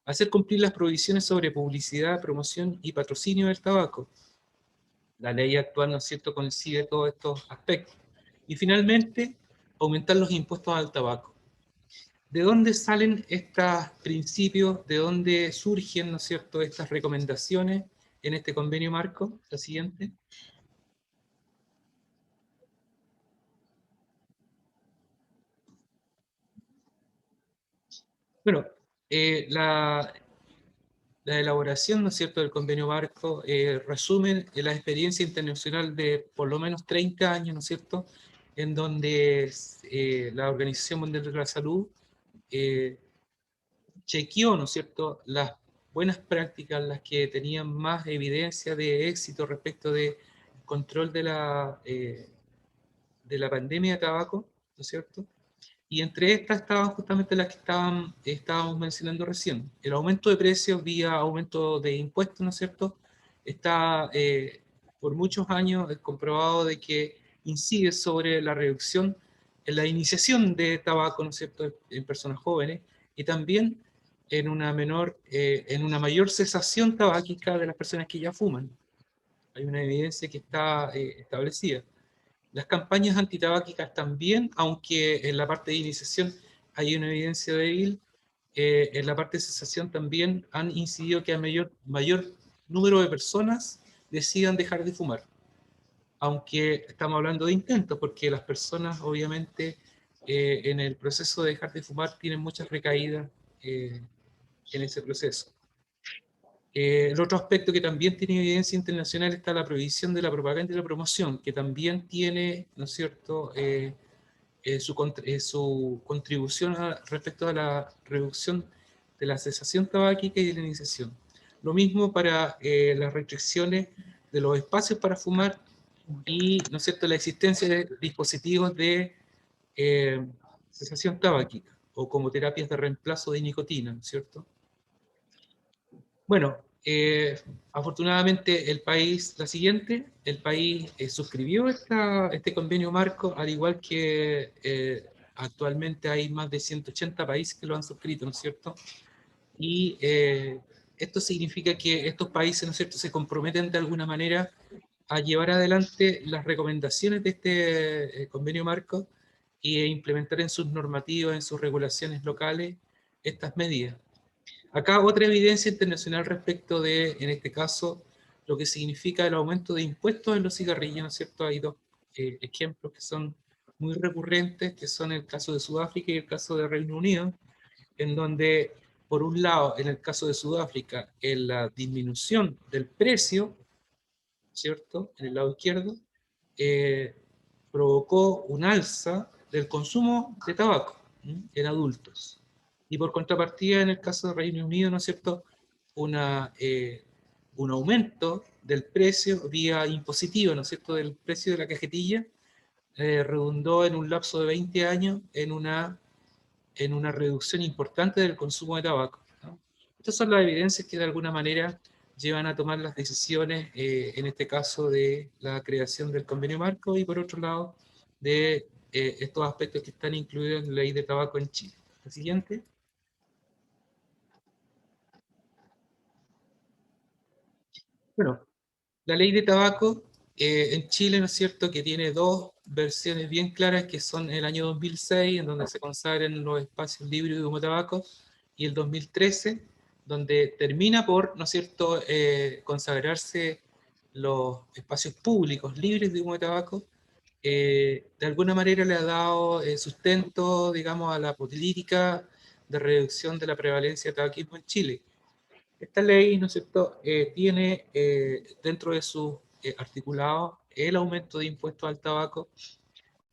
Hacer cumplir las prohibiciones sobre publicidad, promoción y patrocinio del tabaco. La ley actual, ¿no es cierto?, coincide todos estos aspectos. Y finalmente, aumentar los impuestos al tabaco. ¿De dónde salen estos principios? ¿De dónde surgen, ¿no es cierto?, estas recomendaciones en este convenio marco? La siguiente. Bueno, la elaboración, ¿no es cierto?, del convenio marco resume la experiencia internacional de por lo menos 30 años, ¿no es cierto?, en donde la Organización Mundial de la Salud chequeó, ¿no es cierto?, las buenas prácticas, las que tenían más evidencia de éxito respecto de control de la pandemia de tabaco, ¿no es cierto? Y entre estas estaban justamente las que estábamos mencionando recién. El aumento de precios vía aumento de impuestos, ¿no es cierto? Está por muchos años comprobado de que incide sobre la reducción en la iniciación de tabaco, ¿no es cierto?, en personas jóvenes, y también en en una mayor cesación tabáquica de las personas que ya fuman. Hay una evidencia que está establecida. Las campañas antitabáquicas también, aunque en la parte de iniciación hay una evidencia débil, en la parte de cesación también han incidido que a mayor número de personas decidan dejar de fumar. Aunque estamos hablando de intentos, porque las personas obviamente en el proceso de dejar de fumar tienen muchas recaídas en ese proceso. El otro aspecto que también tiene evidencia internacional está la prohibición de la propaganda y la promoción, que también tiene, ¿no es cierto?, su contribución respecto a la reducción de la cesación tabáquica y de la iniciación. Lo mismo para las restricciones de los espacios para fumar y, ¿no es cierto?, la existencia de dispositivos de cesación tabáquica o como terapias de reemplazo de nicotina, ¿no es cierto? Bueno, afortunadamente el país suscribió este convenio marco, al igual que actualmente hay más de 180 países que lo han suscrito, ¿no es cierto? Y esto significa que estos países, ¿no es cierto?, se comprometen de alguna manera a llevar adelante las recomendaciones de este convenio marco e implementar en sus normativas, en sus regulaciones locales, estas medidas. Acá otra evidencia internacional respecto de, en este caso, lo que significa el aumento de impuestos en los cigarrillos, ¿no es cierto? Hay dos ejemplos que son muy recurrentes, que son el caso de Sudáfrica y el caso de Reino Unido, en donde, por un lado, en el caso de Sudáfrica, en la disminución del precio, ¿cierto?, en el lado izquierdo, provocó un alza del consumo de tabaco en adultos. Y por contrapartida, en el caso de Reino Unido, ¿no es cierto?, un aumento del precio vía impositivo, ¿no es cierto?, del precio de la cajetilla, redundó en un lapso de 20 años en una reducción importante del consumo de tabaco, ¿no? Estas son las evidencias que de alguna manera llevan a tomar las decisiones, en este caso de la creación del convenio marco y por otro lado de estos aspectos que están incluidos en la ley de tabaco en Chile. La siguiente. Bueno, la ley de tabaco en Chile, ¿no es cierto?, que tiene dos versiones bien claras, que son el año 2006, en donde se consagran los espacios libres de humo de tabaco, y el 2013, donde termina por, ¿no es cierto?, consagrarse los espacios públicos libres de humo de tabaco. De alguna manera le ha dado sustento, digamos, a la política de reducción de la prevalencia de tabaquismo en Chile. Esta ley, ¿no es cierto?, tiene dentro de su articulado el aumento de impuestos al tabaco,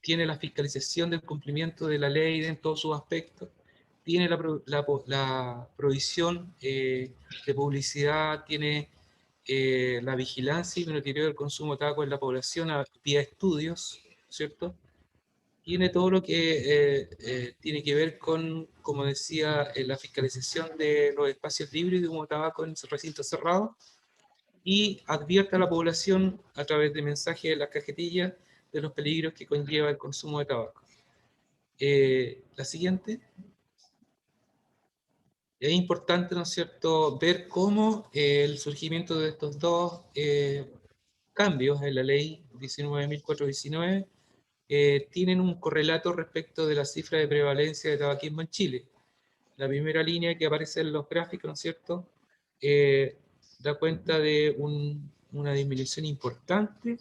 tiene la fiscalización del cumplimiento de la ley en todos sus aspectos, tiene la provisión de publicidad, tiene la vigilancia y monitoreo del consumo de tabaco en la población vía estudios, ¿cierto? tiene todo lo que tiene que ver con, como decía, la fiscalización de los espacios libres de humo de tabaco en recintos cerrados, y advierte a la población a través de mensajes en las cajetillas de los peligros que conlleva el consumo de tabaco. La siguiente. Es importante, ¿no es cierto?, ver cómo el surgimiento de estos dos cambios en la ley 19.419 tienen un correlato respecto de la cifra de prevalencia de tabaquismo en Chile. La primera línea que aparece en los gráficos, ¿no es cierto?, da cuenta de una disminución importante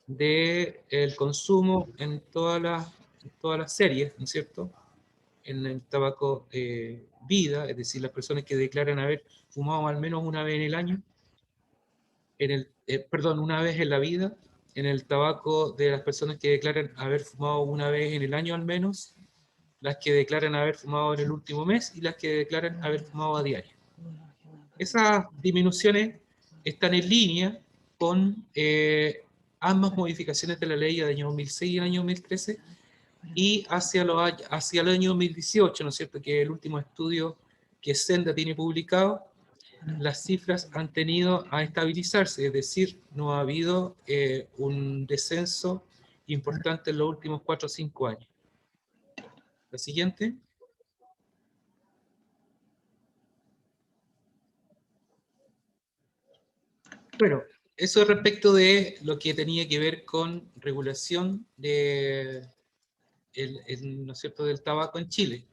del consumo en todas las series, ¿no es cierto?, en el tabaco vida, es decir, las personas que declaran haber fumado al menos una vez en el año, perdón, una vez en la vida. En el tabaco de las personas que declaran haber fumado una vez en el año al menos, las que declaran haber fumado en el último mes y las que declaran haber fumado a diario. Esas disminuciones están en línea con ambas modificaciones de la ley del año 2006 y el año 2013, y hacia el año 2018, ¿no es cierto?, que es el último estudio que Senda tiene publicado, las cifras han tenido a estabilizarse, es decir, no ha habido un descenso importante en los últimos 4 o 5 años. La siguiente. Bueno, eso respecto de lo que tenía que ver con regulación de ¿no es cierto?, del tabaco en Chile.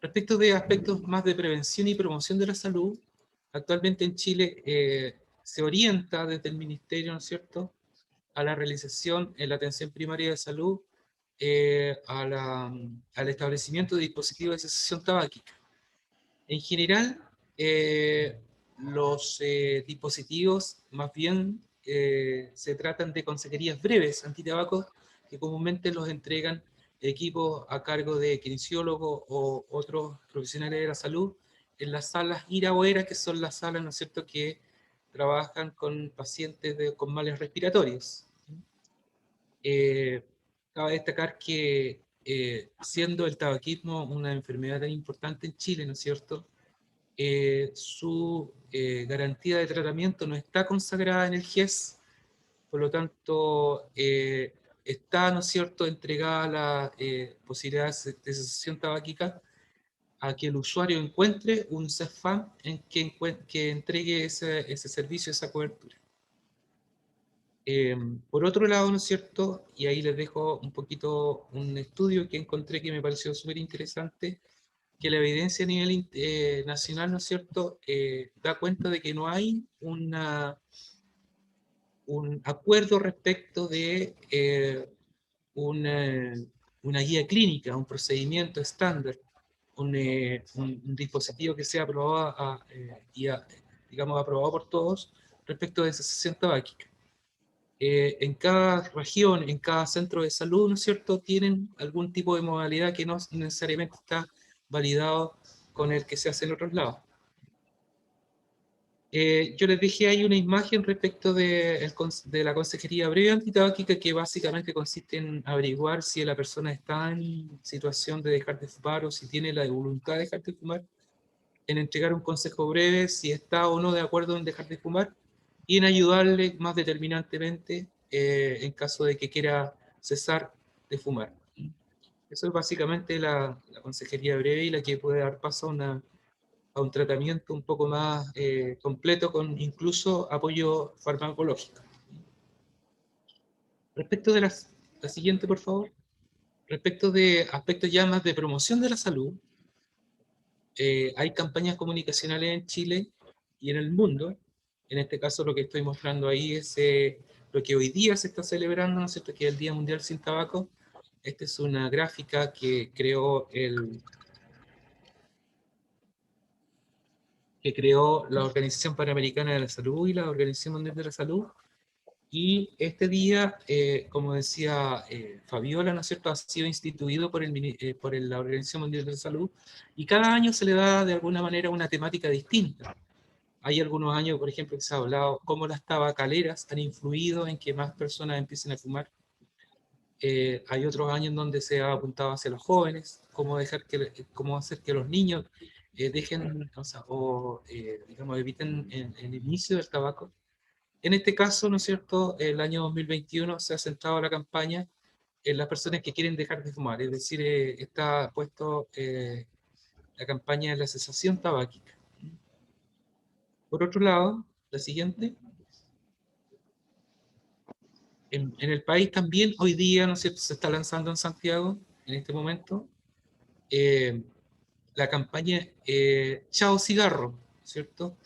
Respecto de aspectos más de prevención y promoción de la salud, actualmente en Chile se orienta desde el Ministerio, ¿no es cierto?, a la realización en la atención primaria de salud, al establecimiento de dispositivos de cesación tabáquica. En general, los dispositivos más bien se tratan de consejerías breves antitabaco, que comúnmente los entregan equipos a cargo de kinesiólogos o otros profesionales de la salud en las salas IRA, que son las salas, ¿no es cierto?, que trabajan con pacientes con males respiratorios. Cabe destacar que siendo el tabaquismo una enfermedad tan importante en Chile, ¿no es cierto?, su garantía de tratamiento no está consagrada en el GES, por lo tanto está, ¿no es cierto?, entregada la posibilidad de cesación tabáquica a que el usuario encuentre un CEFAM en que entregue ese servicio, esa cobertura. Por otro lado, ¿no es cierto?, y ahí les dejo un poquito un estudio que encontré que me pareció súper interesante, que la evidencia a nivel nacional, ¿no es cierto?, da cuenta de que no hay un acuerdo respecto de una guía clínica, un procedimiento estándar, un dispositivo que sea aprobado digamos, aprobado por todos respecto de cesación tabáquica. En cada región, en cada centro de salud, ¿no es cierto?, tienen algún tipo de modalidad que no necesariamente está validado con el que se hace en otros lados. Yo les dejé ahí una imagen respecto de la consejería breve antitabáquica, que básicamente consiste en averiguar si la persona está en situación de dejar de fumar o si tiene la voluntad de dejar de fumar, en entregar un consejo breve si está o no de acuerdo en dejar de fumar, y en ayudarle más determinantemente en caso de que quiera cesar de fumar. Eso es básicamente la consejería breve, y la que puede dar paso a un tratamiento un poco más completo, con incluso apoyo farmacológico. Respecto de la siguiente, por favor. Respecto de aspectos ya más de promoción de la salud, hay campañas comunicacionales en Chile y en el mundo. En este caso lo que estoy mostrando ahí es lo que hoy día se está celebrando, ¿no es cierto?, que es el Día Mundial Sin Tabaco. Esta es una gráfica que creó la Organización Panamericana de la Salud y la Organización Mundial de la Salud. Y este día, como decía Fabiola, ¿no es cierto?, ha sido instituido por la Organización Mundial de la Salud, y cada año se le da de alguna manera una temática distinta. Hay algunos años, por ejemplo, que se ha hablado cómo las tabacaleras han influido en que más personas empiecen a fumar. Hay otros años en donde se ha apuntado hacia los jóvenes, cómo hacer que los niños dejen, o sea, digamos, eviten el inicio del tabaco. En este caso, ¿no es cierto?, el año 2021 se ha centrado la campaña en las personas que quieren dejar de fumar, es decir, está puesto la campaña de la cesación tabáquica. Por otro lado, la siguiente. En el país también hoy día, ¿no es cierto?, se está lanzando en Santiago, en este momento, la campaña Chao Cigarro, ¿cierto?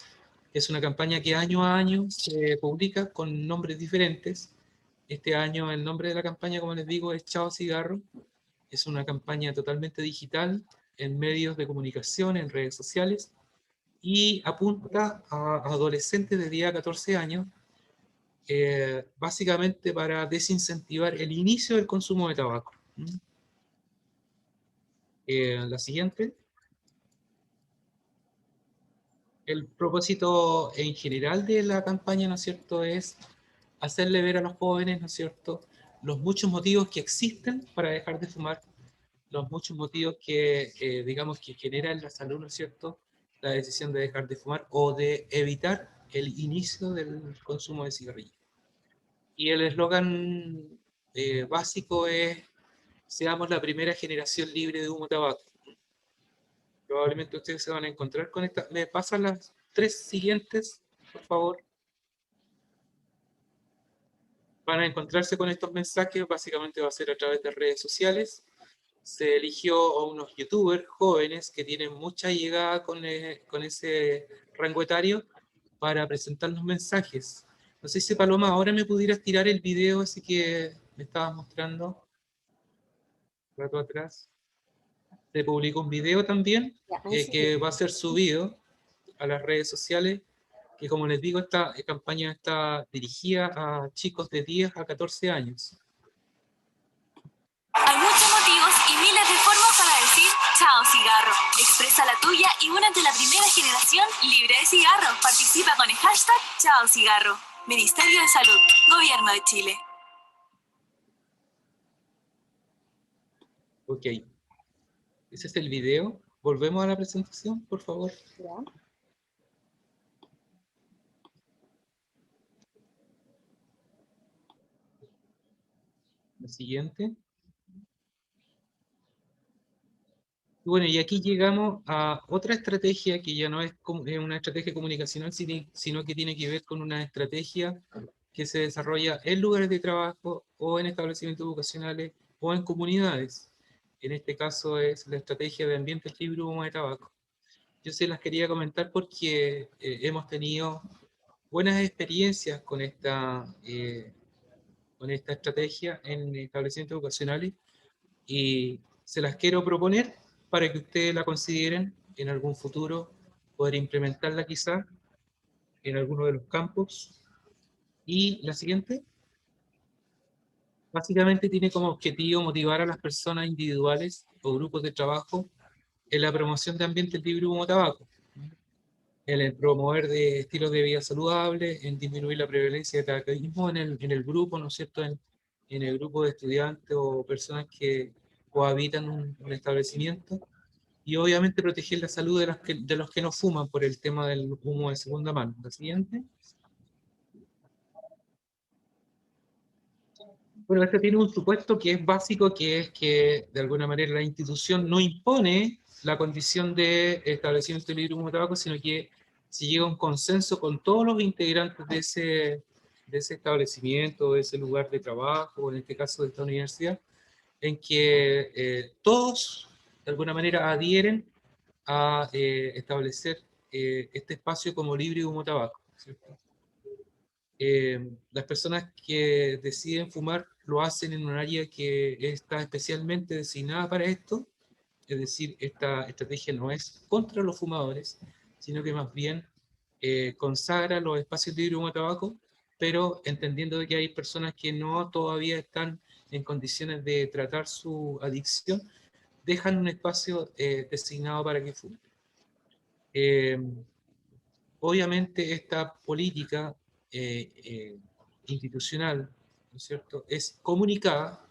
Es una campaña que año a año se publica con nombres diferentes. Este año el nombre de la campaña, como les digo, es Chao Cigarro. Es una campaña totalmente digital en medios de comunicación, en redes sociales, y apunta a adolescentes de 10 a 14 años, básicamente para desincentivar el inicio del consumo de tabaco. La siguiente. El propósito en general de la campaña, ¿no es cierto?, es hacerle ver a los jóvenes, ¿no es cierto?, los muchos motivos que existen para dejar de fumar, los muchos motivos que, digamos, que generan la salud, ¿no es cierto?, la decisión de dejar de fumar o de evitar el inicio del consumo de cigarrillos. Y el eslogan básico es: seamos la primera generación libre de humo tabaco. Probablemente ustedes se van a encontrar con esta. ¿Me pasan las 3 siguientes, por favor? Van a encontrarse con estos mensajes, básicamente va a ser a través de redes sociales. Se eligió a unos youtubers jóvenes que tienen mucha llegada con ese rango etario para presentar los mensajes. No sé si, Paloma, ahora me pudieras tirar el video así que me estabas mostrando un rato atrás. Se publicó un video también que va a ser subido a las redes sociales, que, como les digo, esta campaña está dirigida a chicos de 10 a 14 años. Hay muchos motivos y miles de formas para decir chao cigarro. Expresa la tuya y únete a la primera generación libre de cigarro. Participa con el hashtag chao cigarro. Ministerio de Salud, Gobierno de Chile. Ok. Ese es el video. Volvemos a la presentación, por favor. La siguiente. Bueno, y aquí llegamos a otra estrategia que ya no es una estrategia comunicacional, sino que tiene que ver con una estrategia que se desarrolla en lugares de trabajo o en establecimientos educacionales o en comunidades. En este caso es la estrategia de ambiente libre de humo de tabaco. Yo se las quería comentar porque hemos tenido buenas experiencias con esta estrategia en establecimientos educacionales y se las quiero proponer para que ustedes la consideren en algún futuro, poder implementarla quizá en alguno de los campos. Y la siguiente, básicamente tiene como objetivo motivar a las personas individuales o grupos de trabajo en la promoción de ambientes libres de humo de tabaco, en el promover de estilos de vida saludables, en disminuir la prevalencia de tabaquismo en el grupo, ¿no es cierto?, en el grupo de estudiantes o personas que cohabitan un establecimiento, y obviamente proteger la salud de los que no fuman por el tema del humo de segunda mano. La siguiente. Bueno, este tiene un supuesto que es básico, que es que de alguna manera la institución no impone la condición de establecimiento libre de humo de tabaco, sino que se llega a un consenso con todos los integrantes de ese establecimiento, de ese lugar de trabajo, en este caso de esta universidad, en que todos de alguna manera adhieren a establecer este espacio como libre de humo de tabaco, ¿cierto? Las personas que deciden fumar lo hacen en un área que está especialmente designada para esto, es decir, esta estrategia no es contra los fumadores, sino que más bien consagra los espacios libres de humo de tabaco, pero entendiendo de que hay personas que no todavía están en condiciones de tratar su adicción, dejan un espacio designado para que fumen. Obviamente esta política institucional, ¿no es cierto?, es comunicada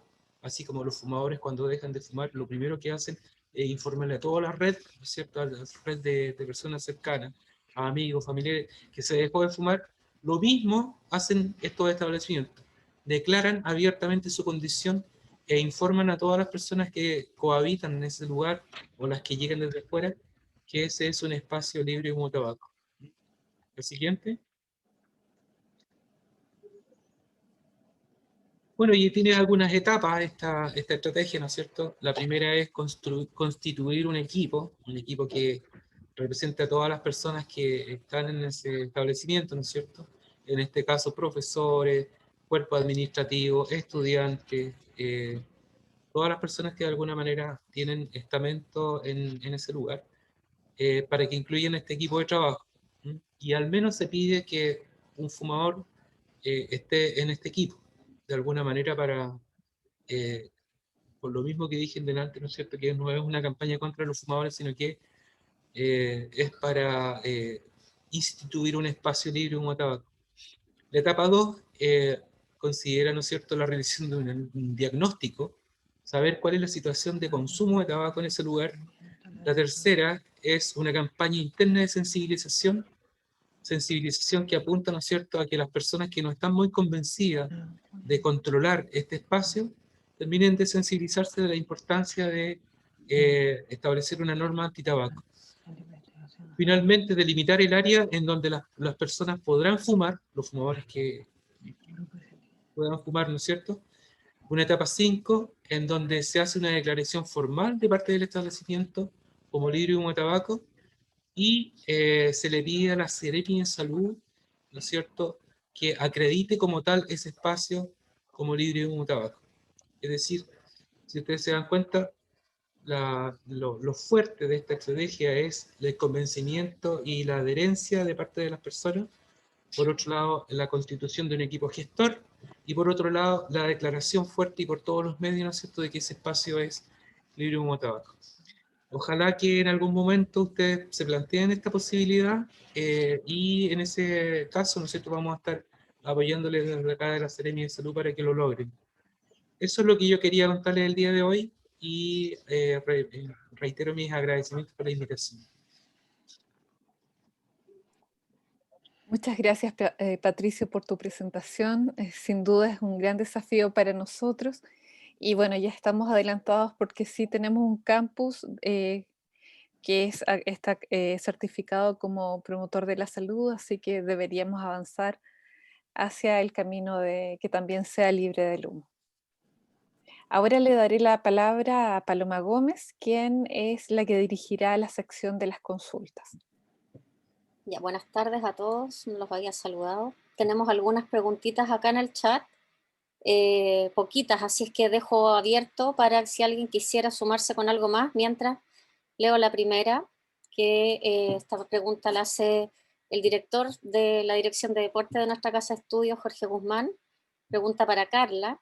así como los fumadores cuando dejan de fumar, lo primero que hacen es informarle a toda la red, ¿no es cierto?, a la red de personas cercanas, a amigos, familiares, que se dejó de fumar. Lo mismo hacen estos establecimientos, declaran abiertamente su condición e informan a todas las personas que cohabitan en ese lugar o las que llegan desde fuera que ese es un espacio libre de humo de tabaco. El siguiente. Bueno, y tiene algunas etapas esta estrategia, ¿no es cierto? La primera es constituir un equipo que represente a todas las personas que están en ese establecimiento, ¿no es cierto? En este caso, profesores, cuerpo administrativo, estudiantes, todas las personas que de alguna manera tienen estamento en ese lugar, para que incluyan este equipo de trabajo. ¿Mm? Y al menos se pide que un fumador esté en este equipo, de alguna manera para, por lo mismo que dije en delante, ¿no es cierto?, que no es una campaña contra los fumadores, sino que es para instituir un espacio libre de humo de tabaco. La etapa 2 considera, ¿no es cierto?, la realización de un diagnóstico, saber cuál es la situación de consumo de tabaco en ese lugar. La tercera es una campaña interna de sensibilización que apunta, ¿no es cierto?, a que las personas que no están muy convencidas de controlar este espacio terminen de sensibilizarse de la importancia de establecer una norma antitabaco. Finalmente, delimitar el área en donde las personas podrán fumar, los fumadores que puedan fumar, ¿no es cierto? Una etapa 5, en donde se hace una declaración formal de parte del establecimiento como libre de humo de tabaco, y se le pide a la Seremi de Salud, ¿no es cierto?, que acredite como tal ese espacio como libre de humo de tabaco. Es decir, si ustedes se dan cuenta, lo fuerte de esta estrategia es el convencimiento y la adherencia de parte de las personas. Por otro lado, la constitución de un equipo gestor, y por otro lado, la declaración fuerte y por todos los medios, ¿no es cierto?, de que ese espacio es libre de humo de tabaco. Ojalá que en algún momento ustedes se planteen esta posibilidad, y en ese caso, ¿no es cierto?, vamos a estar apoyándoles desde acá de la Seremi de Salud para que lo logren. Eso es lo que yo quería contarles el día de hoy, y reitero mis agradecimientos por la invitación. Muchas gracias, Patricio, por tu presentación. Sin duda es un gran desafío para nosotros. Y bueno, ya estamos adelantados porque sí tenemos un campus que está certificado como promotor de la salud, así que deberíamos avanzar hacia el camino de que también sea libre del humo. Ahora le daré la palabra a Paloma Gómez, quien es la que dirigirá la sección de las consultas. Ya, buenas tardes a todos, no los había saludado. Tenemos algunas preguntitas acá en el chat, poquitas, así es que dejo abierto para si alguien quisiera sumarse con algo más. Mientras, leo la primera, que esta pregunta la hace el director de la Dirección de Deporte de nuestra Casa de Estudios, Jorge Guzmán. Pregunta para Carla: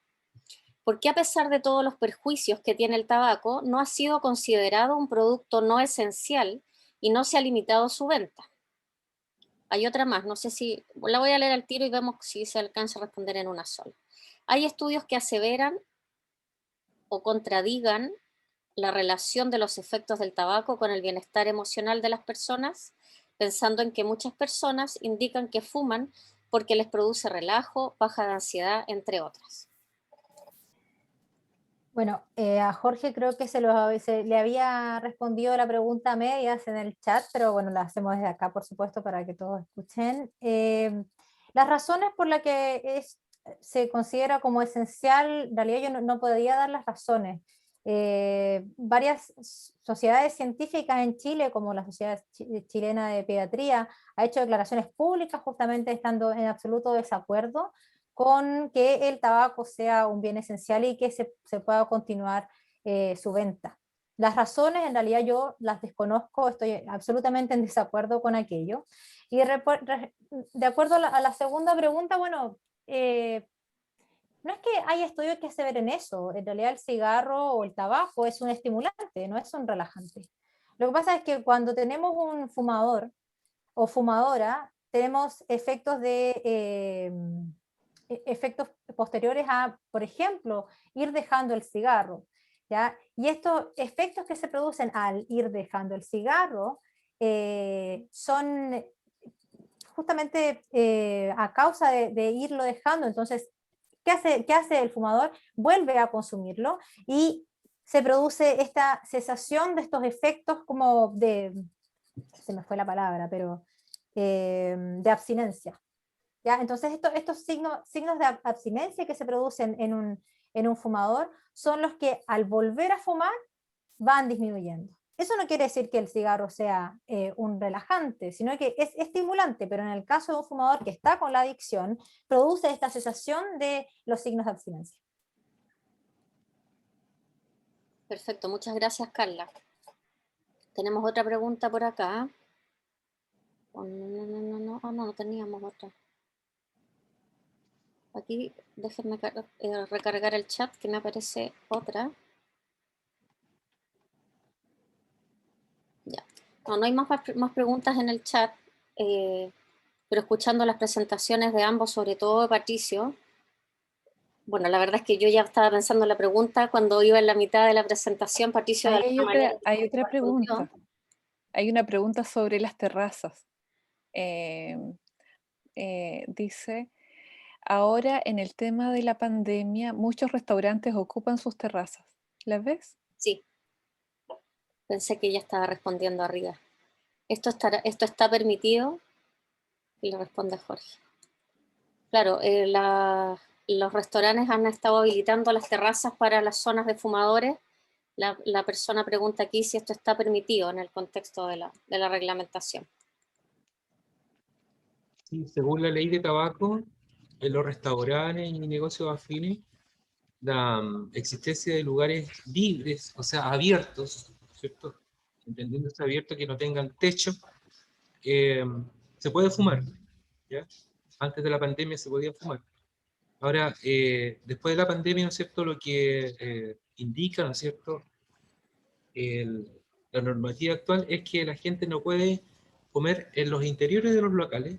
¿por qué a pesar de todos los perjuicios que tiene el tabaco, no ha sido considerado un producto no esencial y no se ha limitado su venta? Hay otra más, no sé si, la voy a leer al tiro y vemos si se alcanza a responder en una sola. Hay estudios que aseveran o contradigan la relación de los efectos del tabaco con el bienestar emocional de las personas, pensando en que muchas personas indican que fuman porque les produce relajo, baja de ansiedad, entre otras. Bueno, a Jorge creo que le había respondido la pregunta a medias en el chat, pero bueno, la hacemos desde acá, por supuesto, para que todos escuchen. Las razones por las que se considera como esencial, en realidad yo no podría dar las razones. Varias sociedades científicas en Chile, como la Sociedad Chilena de Pediatría, ha hecho declaraciones públicas justamente estando en absoluto desacuerdo con que el tabaco sea un bien esencial y que se pueda continuar su venta. Las razones en realidad yo las desconozco, estoy absolutamente en desacuerdo con aquello. Y de acuerdo a la segunda pregunta, bueno, no es que hay estudios que aseveren eso, en realidad el cigarro o el tabaco es un estimulante, no es un relajante. Lo que pasa es que cuando tenemos un fumador o fumadora, tenemos efectos de efectos posteriores a, por ejemplo, ir dejando el cigarro, ¿ya? Y estos efectos que se producen al ir dejando el cigarro son justamente a causa de irlo dejando. Entonces, ¿qué hace el fumador? Vuelve a consumirlo y se produce esta cesación de estos efectos como se me fue la palabra, pero de abstinencia. ¿Ya? Entonces estos signos de abstinencia que se producen en un fumador son los que al volver a fumar van disminuyendo. Eso no quiere decir que el cigarro sea un relajante, sino que es estimulante, pero en el caso de un fumador que está con la adicción, produce esta cesación de los signos de abstinencia. Perfecto, muchas gracias, Carla. Tenemos otra pregunta por acá. Oh, no teníamos otra. Aquí, déjenme recargar el chat, que me aparece otra. Ya. No hay más preguntas en el chat, pero escuchando las presentaciones de ambos, sobre todo de Patricio, bueno, la verdad es que yo ya estaba pensando en la pregunta cuando iba en la mitad de la presentación. Patricio, de alguna manera, Hay otra respondió. pregunta. Hay una pregunta sobre las terrazas. Dice, ahora en el tema de la pandemia, muchos restaurantes ocupan sus terrazas. ¿Las ves? Sí, pensé que ella estaba respondiendo arriba. Esto está permitido, y le responde Jorge. Claro, los restaurantes han estado habilitando las terrazas para las zonas de fumadores. La persona pregunta aquí si esto está permitido en el contexto de la reglamentación. Sí, según la ley de tabaco, en los restaurantes y negocios afines, la existencia de lugares libres, o sea, abiertos, ¿cierto? Entendiéndose abierto que no tengan techo, se puede fumar, ¿ya? Antes de la pandemia se podía fumar. Ahora, después de la pandemia, ¿no es cierto?, lo que indica, ¿no es cierto?, la normativa actual es que la gente no puede comer en los interiores de los locales,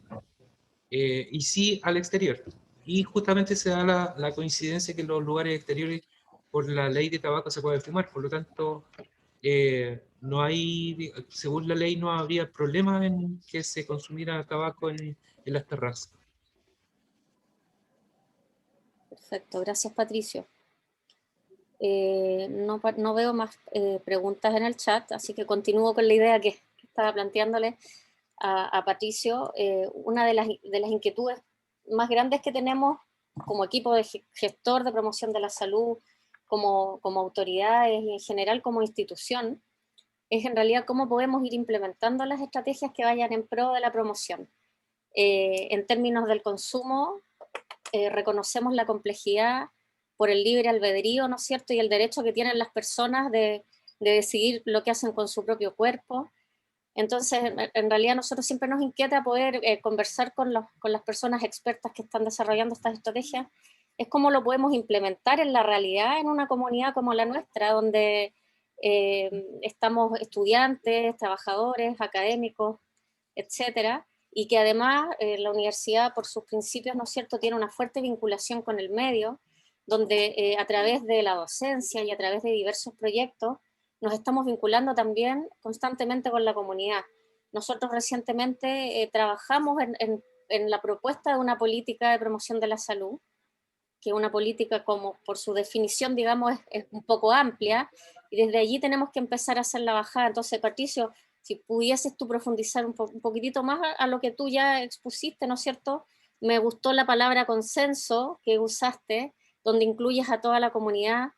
y sí al exterior. Y justamente se da la coincidencia que en los lugares exteriores, por la ley de tabaco, se puede fumar. Por lo tanto, no hay, según la ley, no habría problema en que se consumiera tabaco en las terrazas. Perfecto, gracias, Patricio. No veo más preguntas en el chat, así que continúo con la idea que estaba planteándole a Patricio. Una de las inquietudes más grandes que tenemos como equipo de gestor de promoción de la salud, como autoridades y en general como institución, es en realidad cómo podemos ir implementando las estrategias que vayan en pro de la promoción. En términos del consumo, reconocemos la complejidad por el libre albedrío, ¿no es cierto?, y el derecho que tienen las personas de decidir lo que hacen con su propio cuerpo. Entonces, en realidad nosotros siempre nos inquieta poder conversar con las personas expertas que están desarrollando estas estrategias, es cómo lo podemos implementar en la realidad en una comunidad como la nuestra, donde estamos estudiantes, trabajadores, académicos, etcétera, y que además la universidad, por sus principios, ¿no es cierto?, tiene una fuerte vinculación con el medio, donde a través de la docencia y a través de diversos proyectos, nos estamos vinculando también constantemente con la comunidad. Nosotros recientemente trabajamos en la propuesta de una política de promoción de la salud, que una política como por su definición, digamos, es un poco amplia, y desde allí tenemos que empezar a hacer la bajada. Entonces, Patricio, si pudieses tú profundizar un poquitito más a lo que tú ya expusiste, ¿no es cierto? Me gustó la palabra consenso que usaste, donde incluyes a toda la comunidad.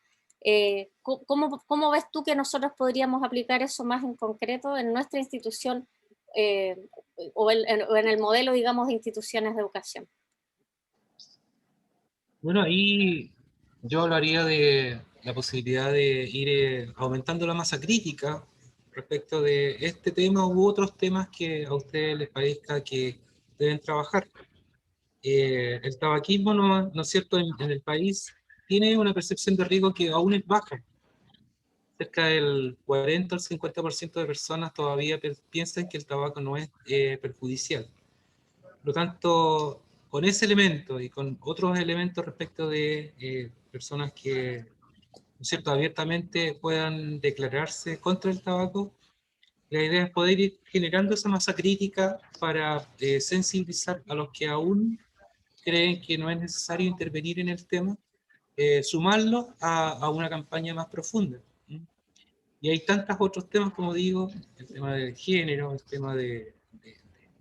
¿Cómo ves tú que nosotros podríamos aplicar eso más en concreto en nuestra institución o en el modelo, digamos, de instituciones de educación? Bueno, ahí yo hablaría de la posibilidad de ir aumentando la masa crítica respecto de este tema u otros temas que a ustedes les parezca que deben trabajar. El tabaquismo, ¿no es cierto?, en el país tiene una percepción de riesgo que aún es baja. Cerca del 40 al 50% de personas todavía piensan que el tabaco no es perjudicial. Por lo tanto, con ese elemento y con otros elementos respecto de personas que, ¿no es cierto?, abiertamente puedan declararse contra el tabaco, la idea es poder ir generando esa masa crítica para sensibilizar a los que aún creen que no es necesario intervenir en el tema, sumarlo a una campaña más profunda. Y hay tantos otros temas, como digo, el tema del género, el tema de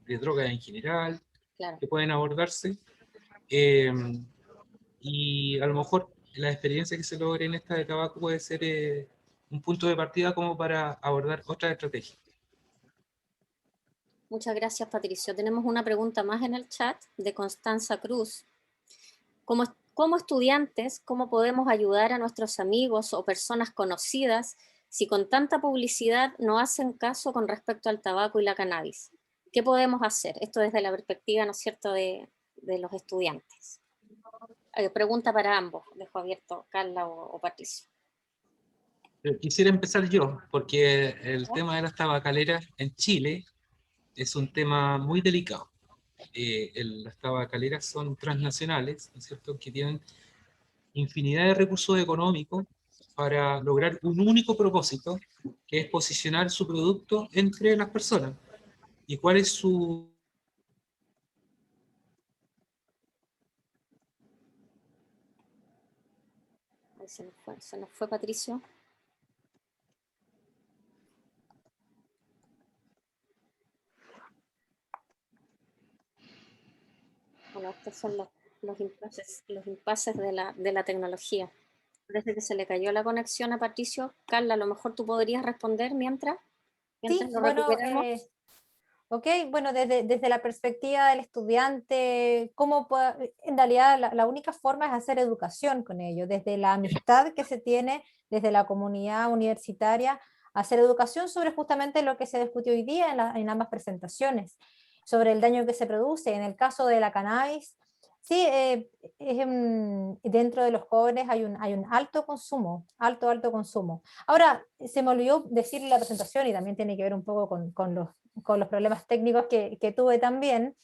drogas en general, Claro. que pueden abordarse. Y a lo mejor la experiencia que se logre en esta de tabaco puede ser un punto de partida como para abordar otras estrategias. Muchas gracias, Patricio. Tenemos una pregunta más en el chat de Constanza Cruz. Como estudiantes, ¿cómo podemos ayudar a nuestros amigos o personas conocidas si con tanta publicidad no hacen caso con respecto al tabaco y la cannabis? ¿Qué podemos hacer? Esto desde la perspectiva, ¿no es cierto?, de los estudiantes. Pregunta para ambos. Dejo abierto Carla o Patricio. Quisiera empezar yo, porque el tema de las tabacaleras en Chile es un tema muy delicado. Las tabacaleras son transnacionales, ¿no es cierto?, que tienen infinidad de recursos económicos para lograr un único propósito, que es posicionar su producto entre las personas. ¿Y cuál es su...? Ahí se nos fue Patricio. Bueno, estos son los impases de la tecnología. Parece que se le cayó la conexión a Patricio. Carla, a lo mejor tú podrías responder mientras Sí, lo bueno, recuperamos. ok, bueno, desde la perspectiva del estudiante, en realidad la única forma es hacer educación con ellos, desde la amistad que se tiene, desde la comunidad universitaria, hacer educación sobre justamente lo que se discutió hoy día en ambas presentaciones, sobre el daño que se produce. En el caso de la cannabis, sí, dentro de los jóvenes hay un alto consumo, alto consumo. Ahora, se me olvidó decir en la presentación, y también tiene que ver un poco con los problemas técnicos que tuve también,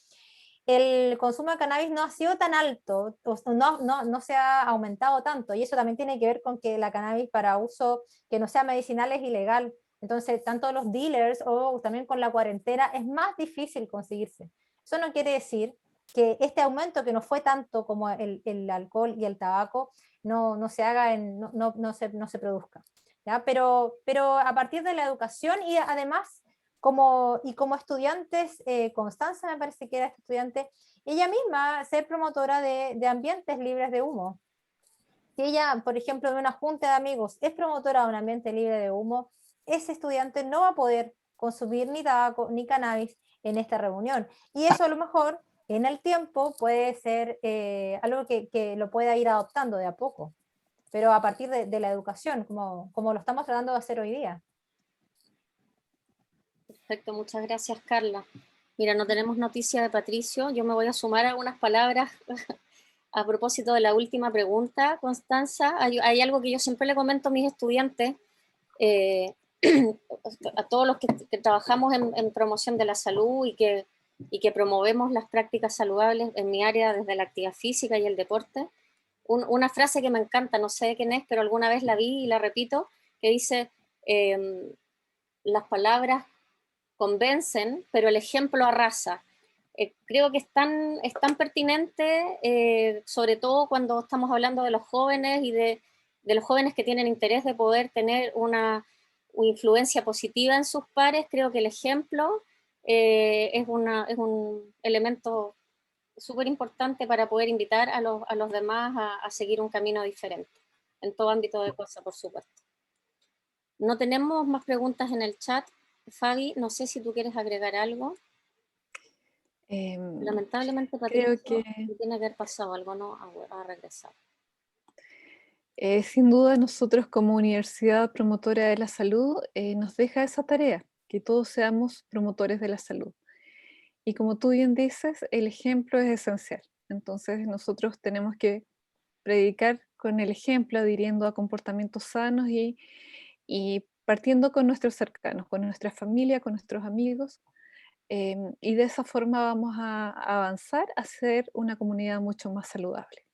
el consumo de cannabis no ha sido tan alto, no se ha aumentado tanto, y eso también tiene que ver con que la cannabis para uso que no sea medicinal es ilegal. Entonces, tanto los dealers o también con la cuarentena es más difícil conseguirse. Eso no quiere decir que este aumento, que no fue tanto como el alcohol y el tabaco, no se haga, no se produzca, ¿ya? Pero a partir de la educación y además como estudiantes, Constanza me parece que era esta estudiante, ella misma ser promotora de ambientes libres de humo. Si ella, por ejemplo, en una junta de amigos es promotora de un ambiente libre de humo, ese estudiante no va a poder consumir ni tabaco ni cannabis en esta reunión. Y eso a lo mejor en el tiempo puede ser algo que lo pueda ir adoptando de a poco, pero a partir de la educación, como lo estamos tratando de hacer hoy día. Perfecto, muchas gracias, Carla. Mira, no tenemos noticia de Patricio. Yo me voy a sumar a unas palabras a propósito de la última pregunta, Constanza. Hay algo que yo siempre le comento a mis estudiantes, a todos los que trabajamos en promoción de la salud y que promovemos las prácticas saludables en mi área desde la actividad física y el deporte. Una frase que me encanta, no sé de quién es, pero alguna vez la vi y la repito, que dice, las palabras convencen, pero el ejemplo arrasa. Creo que es tan pertinente, sobre todo cuando estamos hablando de los jóvenes y de los jóvenes que tienen interés de poder tener una influencia positiva en sus pares. Creo que el ejemplo es un elemento súper importante para poder invitar a los demás a seguir un camino diferente, en todo ámbito de cosas, por supuesto. No tenemos más preguntas en el chat. Fabi, no sé si tú quieres agregar algo. Lamentablemente, Patricio, Creo que tiene que haber pasado algo, ¿no? Ha regresado. sin duda nosotros como Universidad Promotora de la Salud nos deja esa tarea, que todos seamos promotores de la salud. Y como tú bien dices, el ejemplo es esencial. Entonces nosotros tenemos que predicar con el ejemplo, adhiriendo a comportamientos sanos y partiendo con nuestros cercanos, con nuestra familia, con nuestros amigos, y de esa forma vamos a avanzar a ser una comunidad mucho más saludable.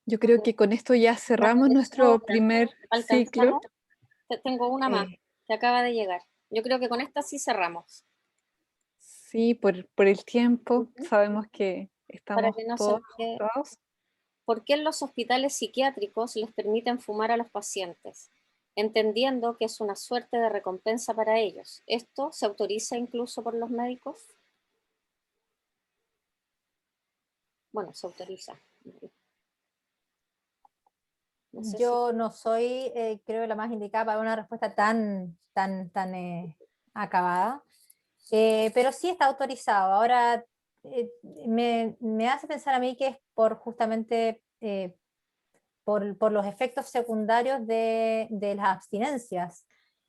Yo creo que con esto ya cerramos nuestro primer ciclo. Tengo una más que acaba de llegar. Yo creo que con esta sí cerramos. Sí, por el tiempo, sabemos que estamos que no se todos nos quede. ocupados. ¿Por qué en los hospitales psiquiátricos les permiten fumar a los pacientes, entendiendo que es una suerte de recompensa para ellos? ¿Esto se autoriza incluso por los médicos? Bueno, se autoriza. No sé Yo no soy, creo, la más indicada para una respuesta tan acabada, pero sí está autorizado. Ahora, me hace pensar a mí que es por justamente por los efectos secundarios de las abstinencias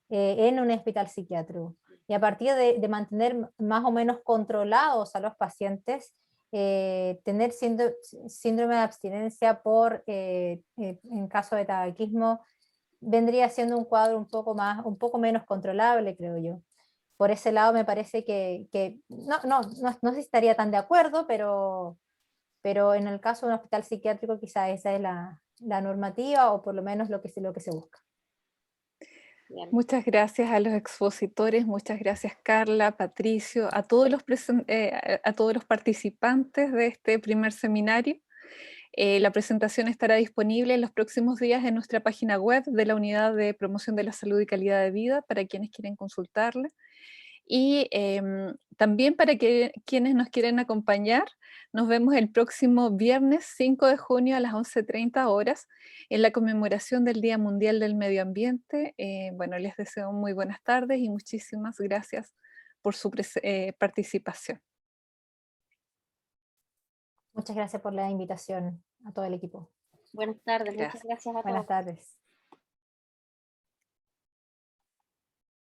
en un hospital psiquiátrico. Y a partir de mantener más o menos controlados a los pacientes, tener síndrome de abstinencia en caso de tabaquismo vendría siendo un cuadro un poco menos controlable, creo yo. Por ese lado me parece que no sé si estaría tan de acuerdo, pero en el caso de un hospital psiquiátrico quizá esa es la normativa, o por lo menos lo que se busca. Bien. Muchas gracias a los expositores, muchas gracias Carla, Patricio, a todos a todos los participantes de este primer seminario. La presentación estará disponible en los próximos días en nuestra página web de la Unidad de Promoción de la Salud y Calidad de Vida para quienes quieren consultarla. Y también para quienes nos quieren acompañar, nos vemos el próximo viernes 5 de junio a las 11:30 horas en la conmemoración del Día Mundial del Medio Ambiente. Bueno, les deseo muy buenas tardes y muchísimas gracias por su participación. Muchas gracias por la invitación a todo el equipo. Buenas tardes, muchas Gracias. gracias a todos. Buenas tardes.